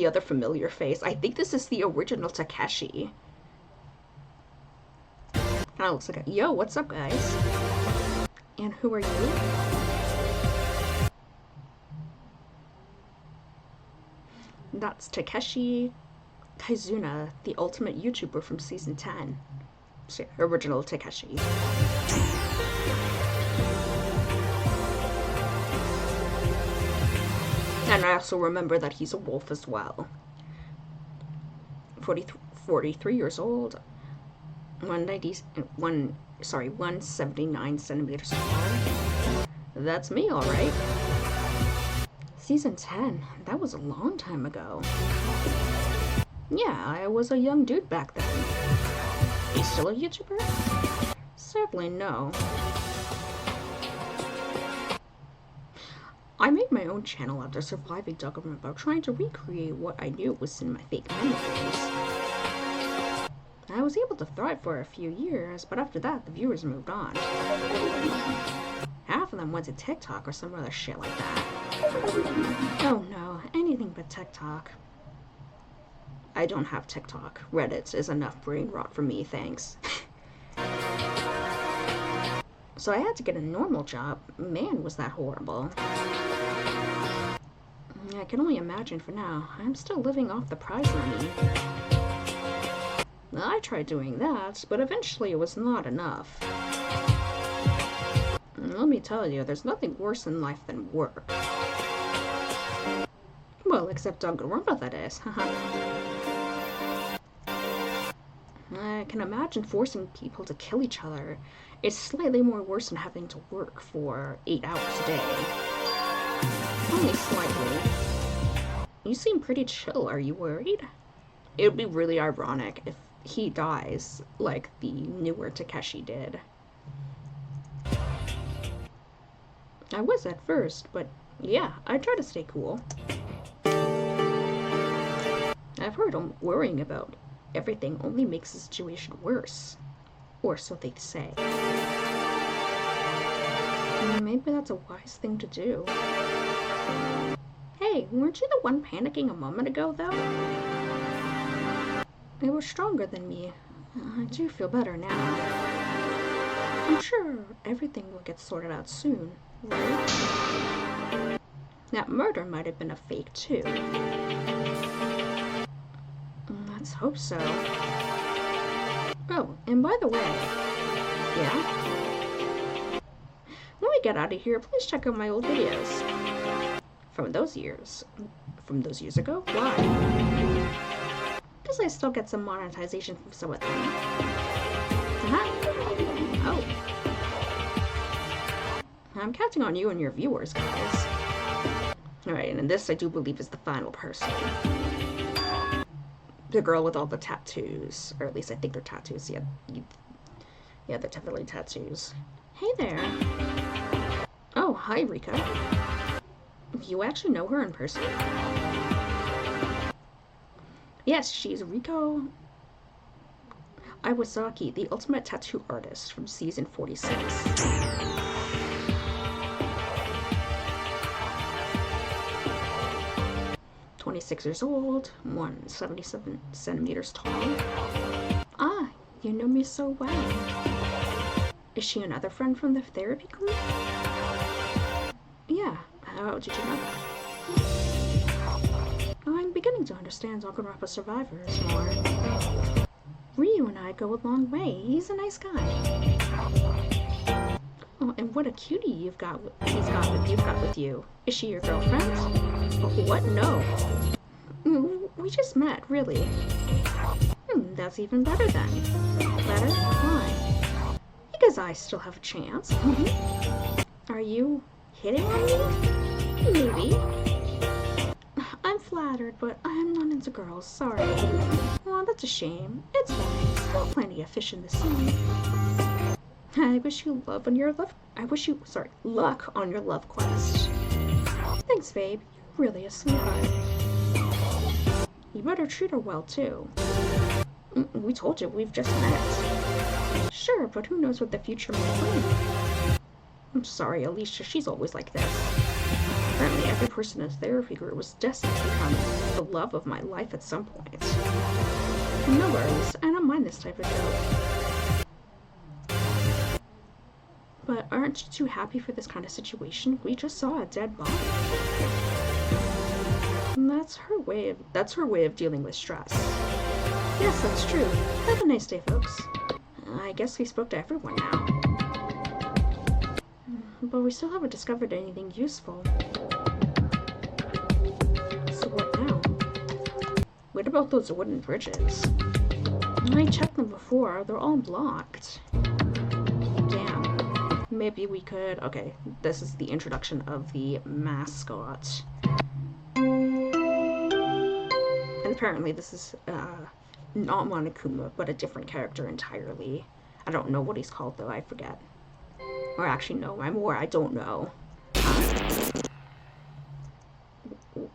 other familiar face. I think this is the original Takeshi. Kinda looks like a, yo, what's up, guys? And who are you? That's Takeshi Kaizuna, the ultimate YouTuber from season 10. So, original Takeshi. And I also remember that he's a wolf as well. 43 years old. 179 centimeters tall. That's me, alright. Season 10, that was a long time ago. Yeah, I was a young dude back then. Are you still a YouTuber? Sadly, no. I made my own channel after surviving Danganronpa, trying to recreate what I knew was in my fake memories. I was able to thrive for a few years, but after that, the viewers moved on. Half of them went to TikTok or some other shit like that. Oh no, anything but TikTok. I don't have TikTok. Reddit is enough brain rot for me, thanks. So I had to get a normal job. Man, was that horrible. I can only imagine for now. I'm still living off the prize money. I tried doing that, but eventually it was not enough. Let me tell you, there's nothing worse in life than work. Well, except Danganronpa, that is. I can imagine forcing people to kill each other is slightly more worse than having to work for 8 hours a day. Only slightly. You seem pretty chill, are you worried? It would be really ironic if he dies like the newer Takeshi did. I was at first, but yeah, I try to stay cool. I've heard worrying about everything only makes the situation worse. Or so they say. Maybe that's a wise thing to do. Hey, weren't you the one panicking a moment ago, though? It was stronger than me. I do feel better now. I'm sure everything will get sorted out soon, right? That murder might have been a fake, too. Let's hope so. Oh, and by the way, yeah? When we get out of here, please check out my old videos. From those years ago? Why? Because I still get some monetization from some of them. Oh. I'm counting on you and your viewers, guys. Alright, and this I do believe is the final person. The girl with all the tattoos. Or at least I think they're tattoos. Yeah, they're definitely tattoos. Hey there. Oh, hi, Rika. You actually know her in person? Yes, she's Riko Iwasaki, the ultimate tattoo artist from season 46. .26 years old, 177 centimeters tall. Ah, you know me so well. Is she another friend from the therapy group? Yeah, how did you know that? I'm beginning to understand Danganronpa survivors more. Ryu and I go a long way. He's a nice guy. Oh, and what a cutie you've got with you. Is she your girlfriend? What? No. We just met, really. That's even better then. Better? Why? Because I still have a chance. Are you hitting on me? Maybe. I'm flattered, but I'm not into girls. Sorry. Well, that's a shame. It's fine. Still plenty of fish in the sea. I wish you luck on your love quest. Thanks, babe. You're really a sweetheart. You better treat her well, too. We told you, we've just met. Sure, but who knows what the future may bring? I'm sorry, Alicia, she's always like this. Apparently every person in the therapy group was destined to become the love of my life at some point. No worries, I don't mind this type of joke. But aren't you too happy for this kind of situation? We just saw a dead body. And that's her way of dealing with stress. Yes, that's true. Have a nice day, folks. I guess we spoke to everyone now. But we still haven't discovered anything useful. So what now? What about those wooden bridges? I checked them before. They're all blocked. Damn. Maybe we could... Okay, this is the introduction of the mascot. And apparently this is not Monokuma, but a different character entirely. I don't know what he's called, though. I forget. Or actually, no, I don't know.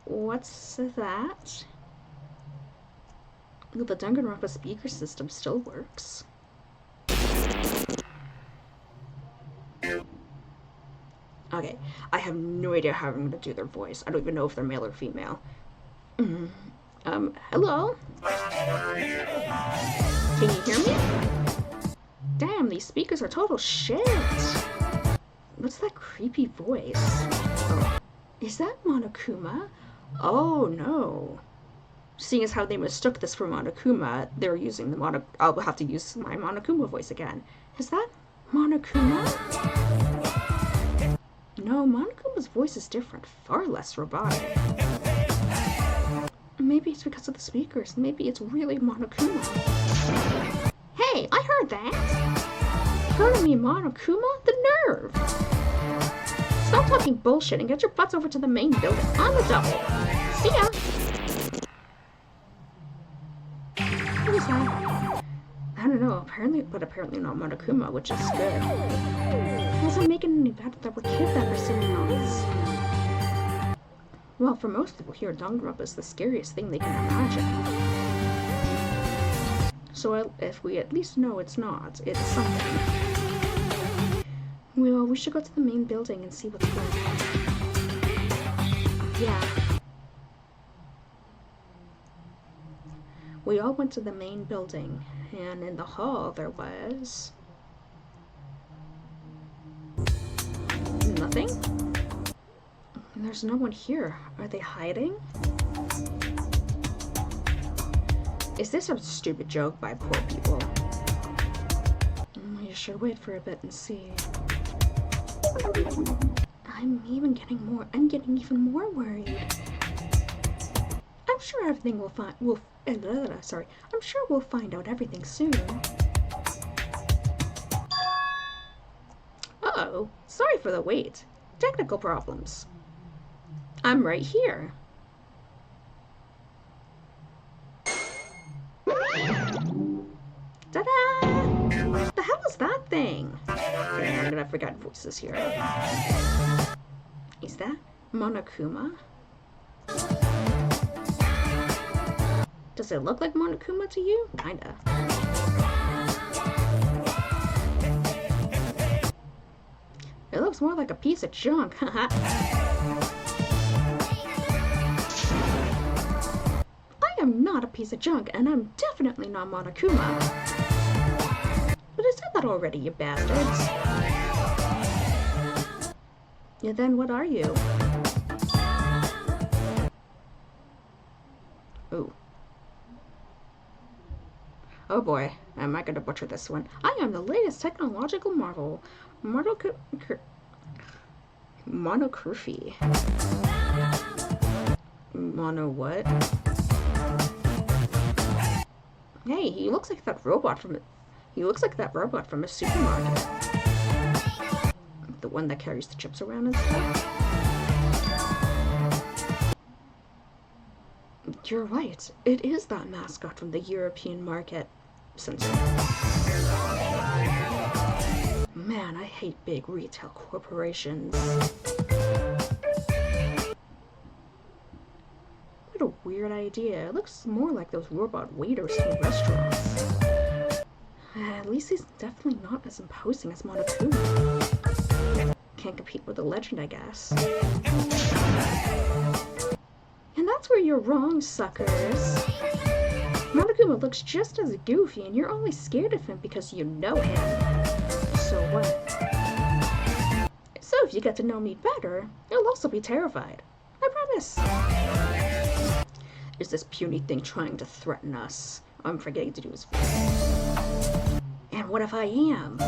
What's that? The Danganronpa speaker system still works. Okay, I have no idea how I'm gonna do their voice. I don't even know if they're male or female. Hello? Can you hear me? Damn, these speakers are total shit. What's that creepy voice? Oh, is that Monokuma? Oh no. Seeing as how they mistook this for Monokuma, they're using the I'll have to use my Monokuma voice again. Is that Monokuma? No, Monokuma's voice is different, far less robotic. Maybe it's because of the speakers. Maybe it's really Monokuma. Hey, I heard that! Calling me Monokuma? The nerve! Stop talking bullshit and get your butts over to the main building on the double. See ya! What was that? I don't know, apparently not Monokuma, which is good. Doesn't make it any better that we're kidnapped or something else. Well, for most people here, Danganronpa is the scariest thing they can imagine. So if we at least know it's not, it's something. Well, we should go to the main building and see what's going on. Yeah. We all went to the main building, and in the hall there was... nothing? There's no one here. Are they hiding? Is this a stupid joke by poor people? You should wait for a bit and see. I'm getting even more worried. I'm sure everything I'm sure we'll find out everything soon. Uh-oh, sorry for the wait. Technical problems. I'm right here. Ta-da! What the hell is that thing? Okay, I'm gonna forget voices here. Is that Monokuma? Does it look like Monokuma to you? Kinda. It looks more like a piece of junk. I am not a piece of junk, and I'm definitely not Monokuma. But I said that already, you bastards. Yeah, then what are you? Ooh. Oh boy, am I gonna butcher this one. I am the latest technological marvel. Monocurfy. Mono what? Hey, he looks like that robot from a supermarket. The one that carries the chips around and stuff. You're right. It is that mascot from the European market. Man, I hate big retail corporations. What a weird idea. It looks more like those robot waiters from restaurants. At least he's definitely not as imposing as Monokuma. Can't compete with the legend, I guess. And that's where you're wrong, suckers. Monokuma looks just as goofy, and you're only scared of him because you know him. So what? So if you get to know me better, you'll also be terrified. I promise. Is this puny thing trying to threaten us? I'm forgetting to do his voice. And what if I am?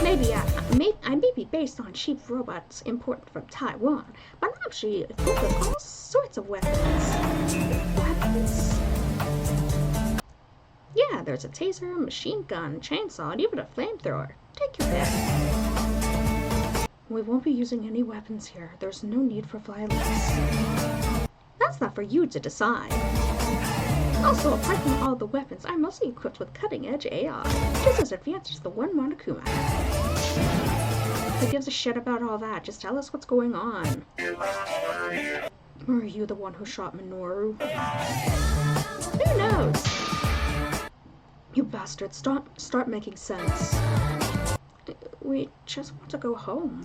Maybe I may be based on cheap robots imported from Taiwan, but I'm actually equipped with all sorts of weapons. Weapons? Yeah, there's a taser, a machine gun, chainsaw, and even a flamethrower. Take your pick. We won't be using any weapons here. There's no need for violence. That's not for you to decide. Also, apart from all the weapons, I'm mostly equipped with cutting-edge AI, just as advanced as the one Monokuma had. Who gives a shit about all that? Just tell us what's going on. Or are you the one who shot Minoru? Who knows? You bastards, start making sense. We just want to go home.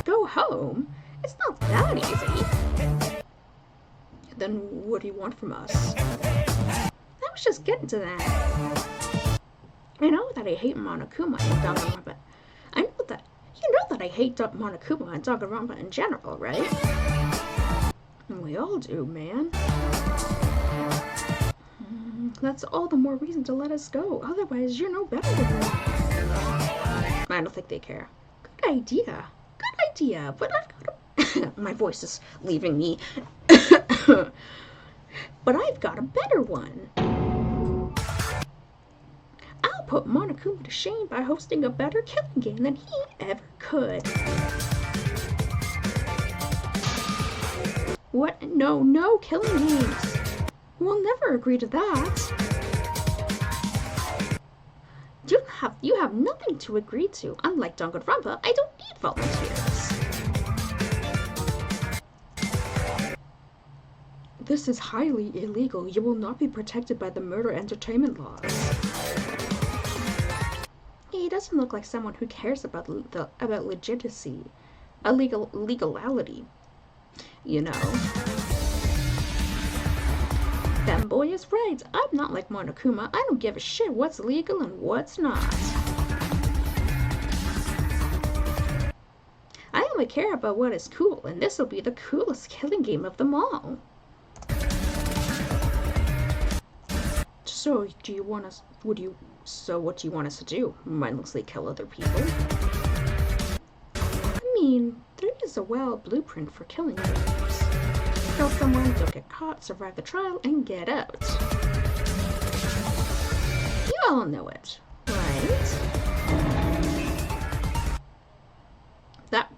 Go home? It's not that easy. Then what do you want from us? I was just getting to that. I know that I hate Monokuma and Danganronpa, but I know that you know that I hate Monokuma and Danganronpa in general, right? We all do, man. That's all the more reason to let us go. Otherwise, you're no better than them. I don't think they care. Good idea. Good idea. But I've got a... My voice is leaving me. But I've got a better one. I'll put Monokuma to shame by hosting a better killing game than he ever could. What? No killing games. We'll never agree to that. You have nothing to agree to. Unlike Danganronpa, I don't need volunteers. This is highly illegal. You will not be protected by the murder entertainment laws. He doesn't look like someone who cares about legitimacy, legality. You know. That boy is right. I'm not like Monokuma. I don't give a shit what's legal and what's not. I only care about what is cool, and this will be the coolest killing game of them all. So, what do you want us to do? Mindlessly kill other people? I mean, there is a blueprint for killing games. Kill someone, don't get caught, survive the trial, and get out. You all know it, right?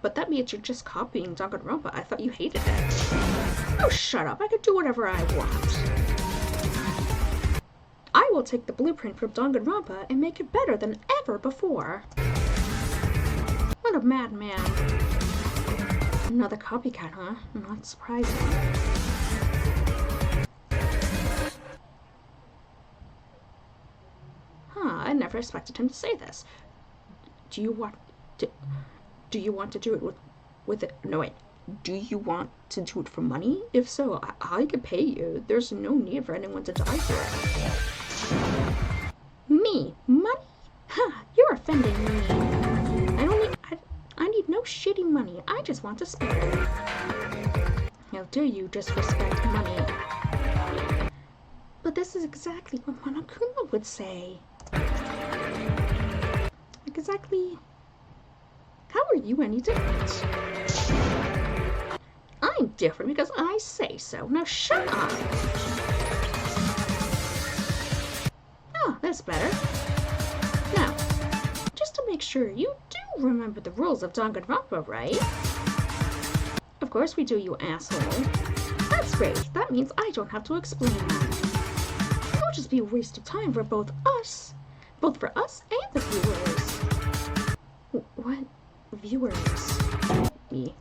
But that means you're just copying Danganronpa. I thought you hated it. Oh, shut up. I can do whatever I want. I will take the blueprint from Danganronpa and make it better than ever before. What a madman. Another copycat, huh? Not surprising. I never expected him to say this. Do you want to do it with it? No, wait. Do you want to do it for money? If so, I could pay you. There's no need for anyone to die for it. Me? Money? You're offending me. I need no shitty money. I just want to spend it. How dare you disrespect money? But this is exactly what Monokuma would say. Exactly. How are you any different? I'm different because I say so. Now shut up. Oh, that's better. Now, just to make sure, you do remember the rules of Danganronpa, right? Of course we do, you asshole. That's great. That means I don't have to explain that. It'll just be a waste of time for both for us and the viewers. What? Viewers? Me.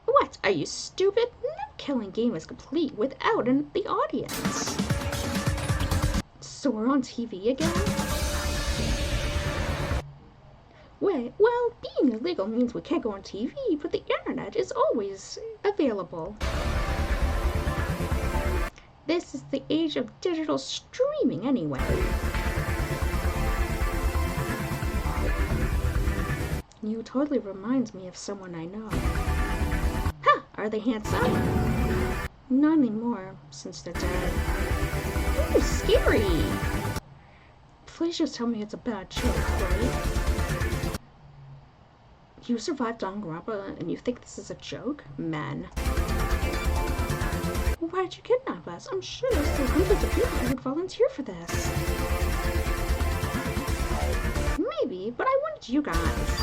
What? Are you stupid? No killing game is complete without the audience. So we're on TV again? Wait, well, being illegal means we can't go on TV, but the internet is always available. This is the age of digital streaming anyway. You totally reminds me of someone I know. Huh, are they handsome? Not anymore, since they're dead. Ooh, scary! Please just tell me it's a bad joke, right? You survived Danganronpa and you think this is a joke? Man. Why'd you kidnap us? I'm sure there's still hundreds of people who would volunteer for this. Maybe, but I wanted you guys.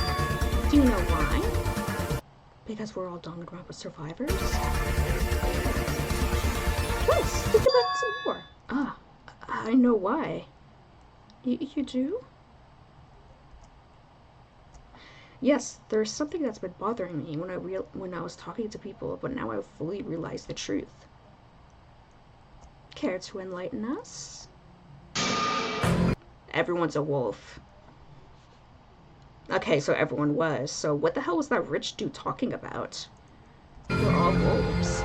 Do you know why? Because we're all Danganronpa survivors? Yes, think about some more. Ah, I know why. You do? Yes, there's something that's been bothering me when I was talking to people, but now I've fully realized the truth. Care to enlighten us? Everyone's a wolf. Okay, so everyone was. So what the hell was that rich dude talking about? We're all wolves.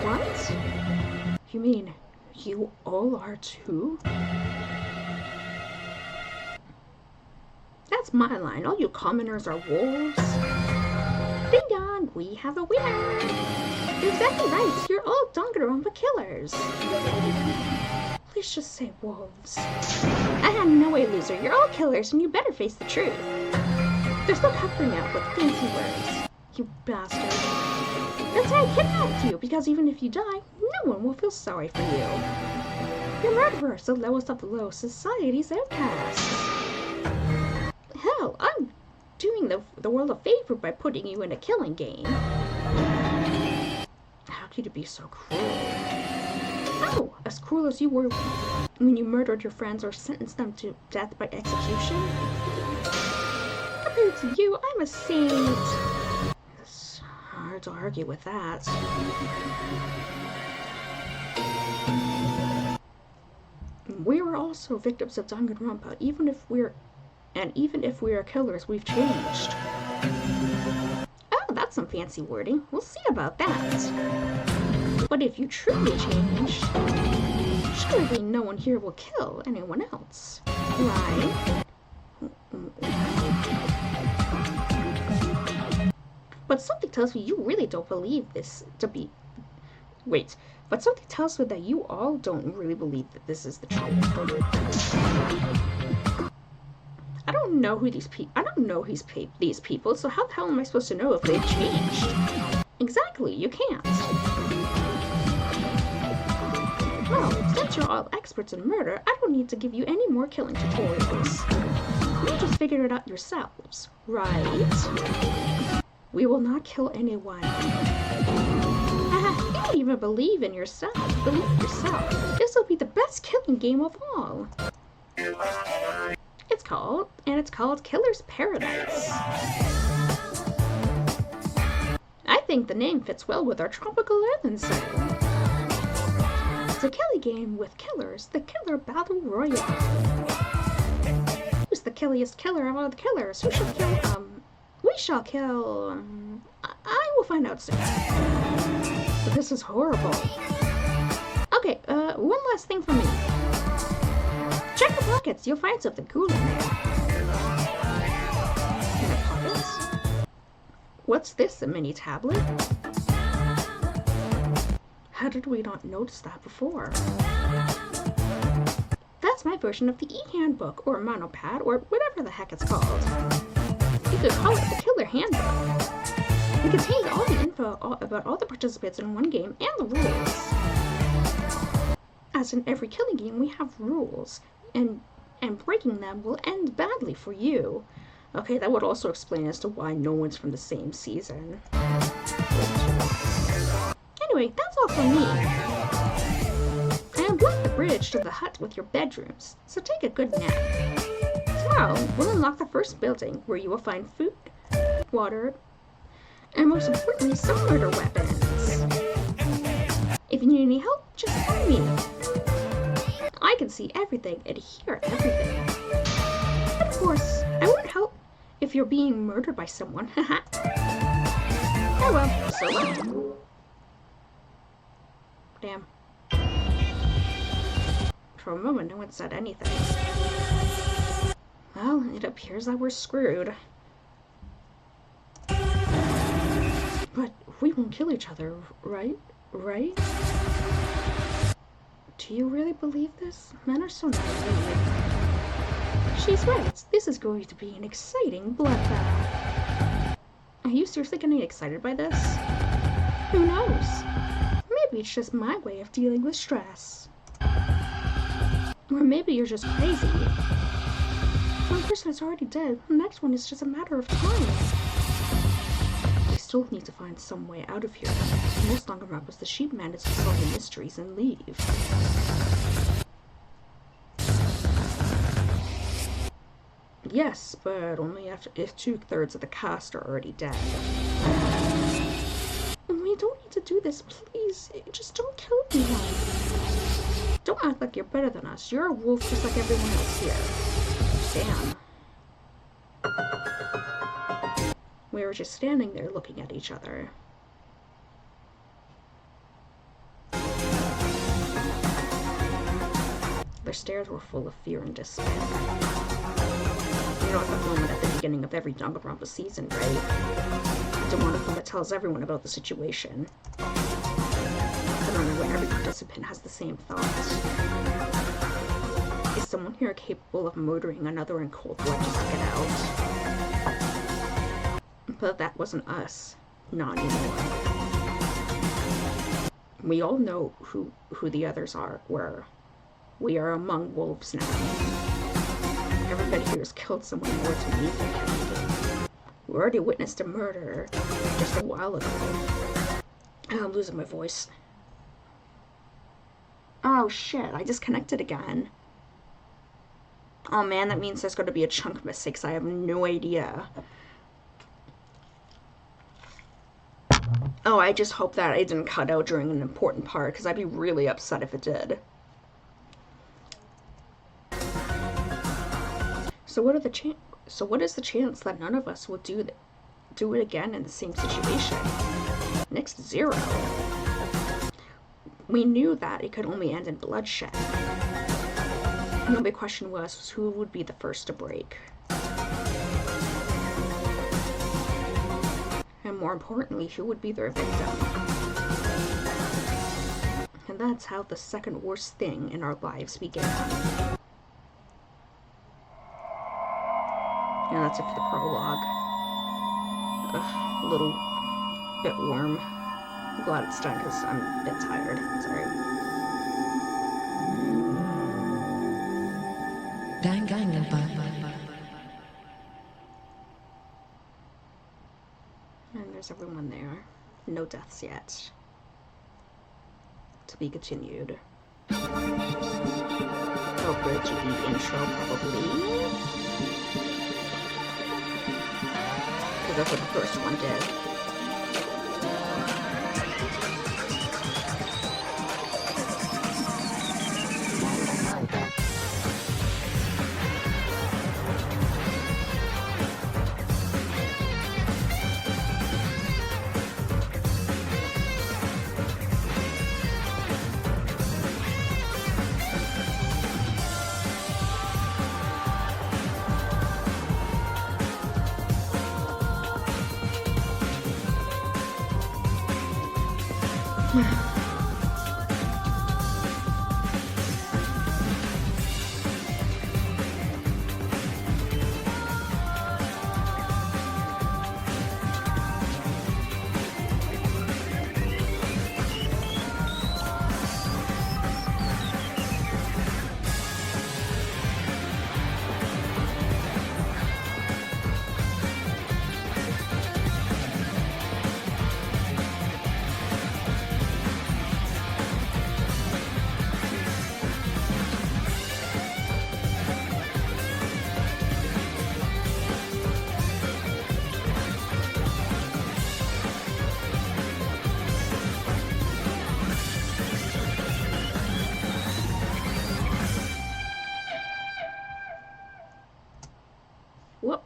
What? You mean you all are too? That's my line. All you commoners are wolves. Ding dong, we have a winner. You're exactly right. You're all Danganronpa killers. Please just say wolves. No way, loser. You're all killers, and you better face the truth. There's no covering up with fancy words. You bastard. That's why I kidnapped you, because even if you die, no one will feel sorry for you. You're murderers, the lowest of the low, society's outcasts. Hell, I'm doing the world a favor by putting you in a killing game. How could you be so cruel? Oh, as cruel as you were when you murdered your friends or sentenced them to death by execution? Compared to you, I'm a saint. It's hard to argue with that. We were also victims of Danganronpa, even if we are killers, we've changed. Oh, that's some fancy wording. We'll see about that. But if you truly changed, surely no one here will kill anyone else, right? But something tells me you really don't believe this to be... Wait, but something tells me that you all don't really believe that this is the truth. I don't know who these people, so how the hell am I supposed to know if they've changed? Exactly, you can't. Well, since you're all experts in murder, I don't need to give you any more killing tutorials. You just figured it out yourselves, right? We will not kill anyone. You don't even believe in yourself. Believe in yourself. This will be the best killing game of all. It's called Killer's Paradise. I think the name fits well with our tropical island setting. It's a killing game with killers, the Killer Battle Royale. Who's the killiest killer of all the killers? Who shall kill, we shall kill, I will find out soon. But this is horrible. Okay, one last thing for me. Check the pockets, you'll find something cool in there. In the pockets? What's this, a mini tablet? How did we not notice that before? That's my version of the e-handbook, or monopad, or whatever the heck it's called. You could call it the Killer Handbook. It contains all the info about all the participants in one game and the rules. As in every killing game, we have rules, and breaking them will end badly for you. Okay, that would also explain as to why no one's from the same season. Anyway, that's all from me. I unblocked the bridge to the hut with your bedrooms, so take a good nap. Tomorrow, we'll unlock the first building, where you will find food, water, and most importantly, some murder weapons. If you need any help, just find me. I can see everything and hear everything. Of course, I wouldn't help if you're being murdered by someone. Oh well, so what? Damn. For a moment, no one said anything. Well, it appears that we're screwed. But we won't kill each other, right? Right? Do you really believe this? Men are so naive. She's right. This is going to be an exciting bloodbath. Are you seriously getting excited by this? Who knows? Maybe it's just my way of dealing with stress. Or maybe you're just crazy. One person is already dead. The next one is just a matter of time. We still need to find some way out of here. Most Danganronpas, the sheep managed to solve the mysteries and leave. Yes, but only if 2/3 of the cast are already dead. We don't need to do this, please. Just don't kill anyone. Don't act like you're better than us. You're a wolf just like everyone else here. Damn. We were just standing there looking at each other. Their stares were full of fear and despair. You know, at the moment at the beginning of every Danganronpa season, right? The one that tells everyone about the situation. I don't know where every participant has the same thoughts. Is someone here capable of murdering another in cold blood just to get out? But that wasn't us. Not anymore. We all know who the others were. We are among wolves now. Everybody here has killed someone more to me than killing. We already witnessed a murder just a while ago. I'm losing my voice. Oh shit, I disconnected again. Oh man, that means there's going to be a chunk missing because I have no idea. Oh, I just hope that it didn't cut out during an important part because I'd be really upset if it did. So what is the chance that none of us will do it again in the same situation? Next to 0. We knew that it could only end in bloodshed. The only question was who would be the first to break. And more importantly, who would be their victim. And that's how the second worst thing in our lives began. Yeah, that's it for the prologue. Ugh, a little bit warm. I'm glad it's done because I'm a bit tired. Sorry. Danganronpa. And there's everyone there. No deaths yet. To be continued. Oh, good to the intro, probably. Because that's what the first one did.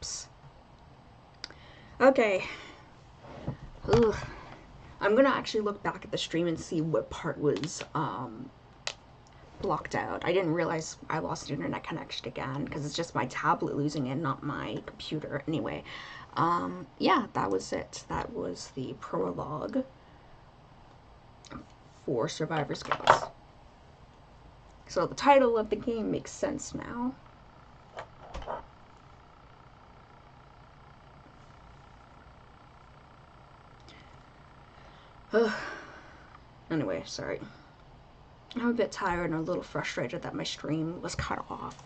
stops. Okay. Ugh. I'm gonna actually look back at the stream and see what part was blocked out. I didn't realize I lost the internet connection again because it's just my tablet losing it, not my computer. Anyway, yeah, that was it. That was the prologue for Survivor's Guild. So the title of the game makes sense now. Anyway, sorry. I'm a bit tired and a little frustrated that my stream was cut off.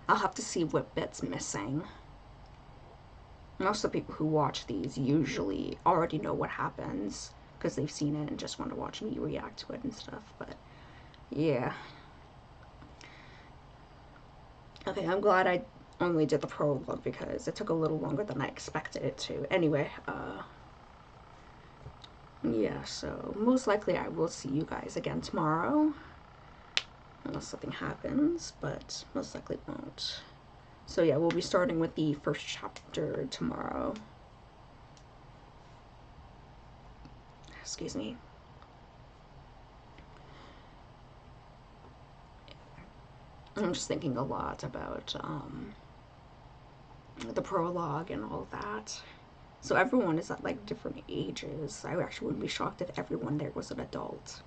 I'll have to see what bit's missing. Most of the people who watch these usually already know what happens because they've seen it and just want to watch me react to it and stuff, but yeah. Okay, I'm glad I only did the prologue because it took a little longer than I expected it to. Anyway, yeah, so most likely I will see you guys again tomorrow. Unless something happens, but most likely won't. So yeah, we'll be starting with the first chapter tomorrow. Excuse me. I'm just thinking a lot about the prologue and all that. So everyone is at like different ages. I actually wouldn't be shocked if everyone there was an adult.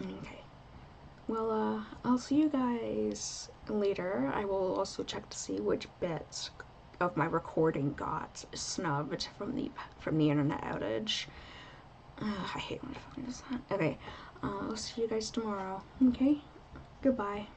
Okay. Well, I'll see you guys later. I will also check to see which bit of my recording got snubbed from the internet outage. I hate when my phone does that. Okay, I'll see you guys tomorrow. Okay, goodbye.